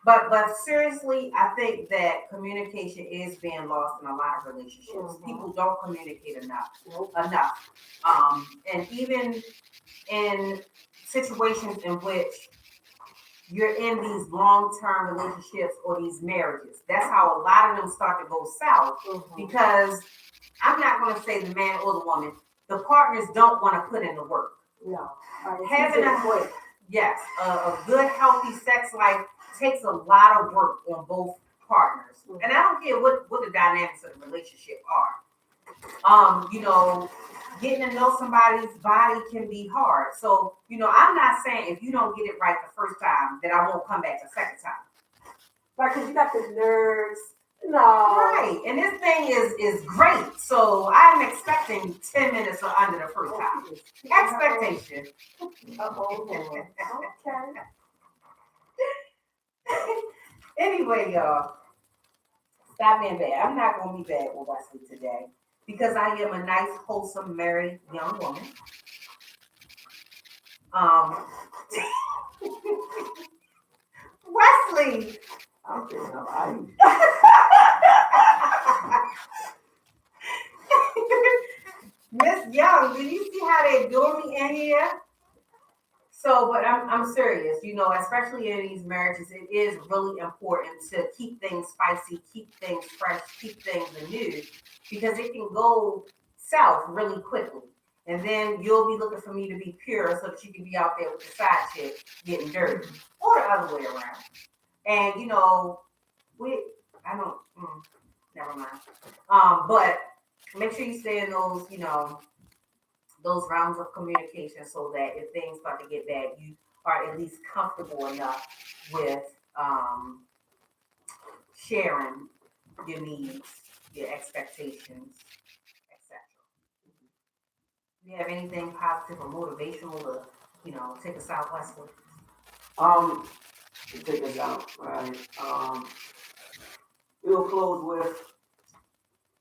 But seriously, I think that communication is being lost in a lot of relationships. Mm-hmm. People don't communicate enough. Nope. And even in situations in which you're in these long-term relationships or these marriages, that's how a lot of them start to go south. Mm-hmm. Because I'm not going to say the man or the woman, the partners don't want to put in the work. No. Having a good, healthy sex life takes a lot of work on both partners. And I don't care what the dynamics of the relationship are. getting to know somebody's body can be hard. So, I'm not saying if you don't get it right the first time, that I won't come back the second time. Right, because you got the nerves. No. Right. And this thing is great. So I'm expecting 10 minutes or under the first time. Expectation. Okay. Anyway, y'all, stop being bad. I'm not going to be bad with Wesley today because I am a nice, wholesome, married young woman. Wesley. I'm getting up. I Miss Young, do you see how they do me in here? So, but I'm serious, especially in these marriages, it is really important to keep things spicy, keep things fresh, keep things new, because it can go south really quickly. And then you'll be looking for me to be pure so that you can be out there with the side chick getting dirty, or the other way around. And I don't, never mind. But make sure you stay in those rounds of communication so that if things start to get bad, you are at least comfortable enough with sharing your needs, your expectations, etc. Do you have anything positive or motivational to, take us out westward? to take us out, right? We'll close with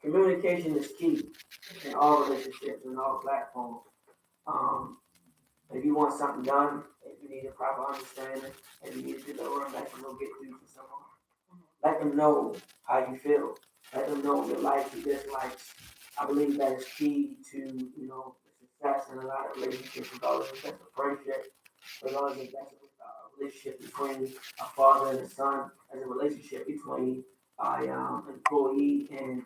communication is key in all relationships and all platforms. Um, if you want something done, if you need a proper understanding, if you need to deliver, let them go get through to someone. Let them know how you feel. Let them know your likes, your dislikes. I believe that is key to, the success in a lot of relationships, regardless if that's a friendship, regardless if that's a relationship between a father and a son, as a relationship between an employee and,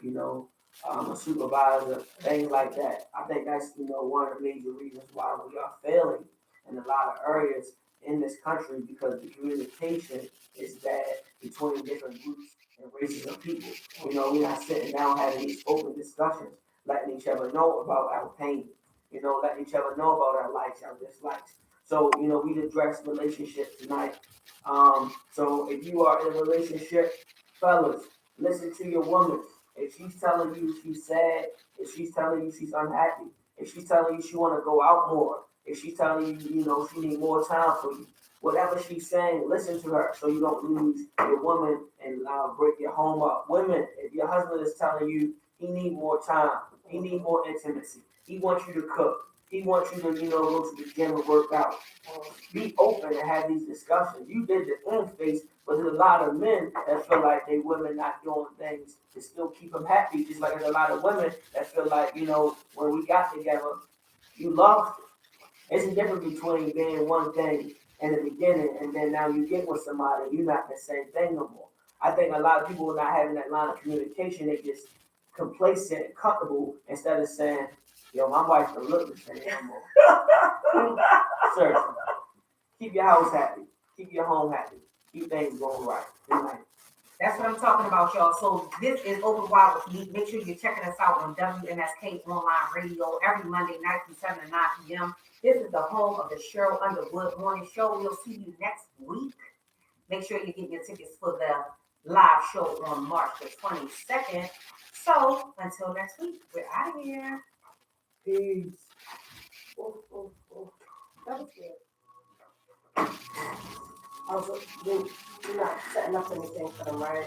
a supervisor, things like that. I think that's, one of the major reasons why we are failing in a lot of areas in this country because the communication is bad between different groups and races of people. We're not sitting down having these open discussions, letting each other know about our pain, letting each other know about our likes, our dislikes. So, we addressed relationships tonight. So if you are in a relationship, fellas, listen to your woman. If she's telling you she's sad, if she's telling you she's unhappy, if she's telling you she want to go out more, if she's telling you, she need more time for you, whatever she's saying, listen to her so you don't lose your woman and break your home up. Women, if your husband is telling you he need more time, he need more intimacy, he wants you to cook, he wants you to, go to the gym and work out. Be open and have these discussions. You did the face, but there's a lot of men that feel like they women not doing things to still keep them happy. Just like there's a lot of women that feel like, when we got together, you loved it. It's a difference between being one thing in the beginning and then now you get with somebody, you're not the same thing no more. I think a lot of people are not having that line of communication. They just complacent and comfortable instead of saying, yo, my wife don't look the same no more. Seriously. Keep your house happy. Keep your home happy. Keep things going right. Good night. That's what I'm talking about, y'all. So this is Open Wild with me. Make sure you're checking us out on WMSK Online Radio every Monday night from 7 to 9 p.m. This is the home of the Cheryl Underwood Morning Show. We'll see you next week. Make sure you get your tickets for the live show on March the 22nd. So until next week, we're out of here. Peace. That was good. I was, you're not setting up anything for them, right?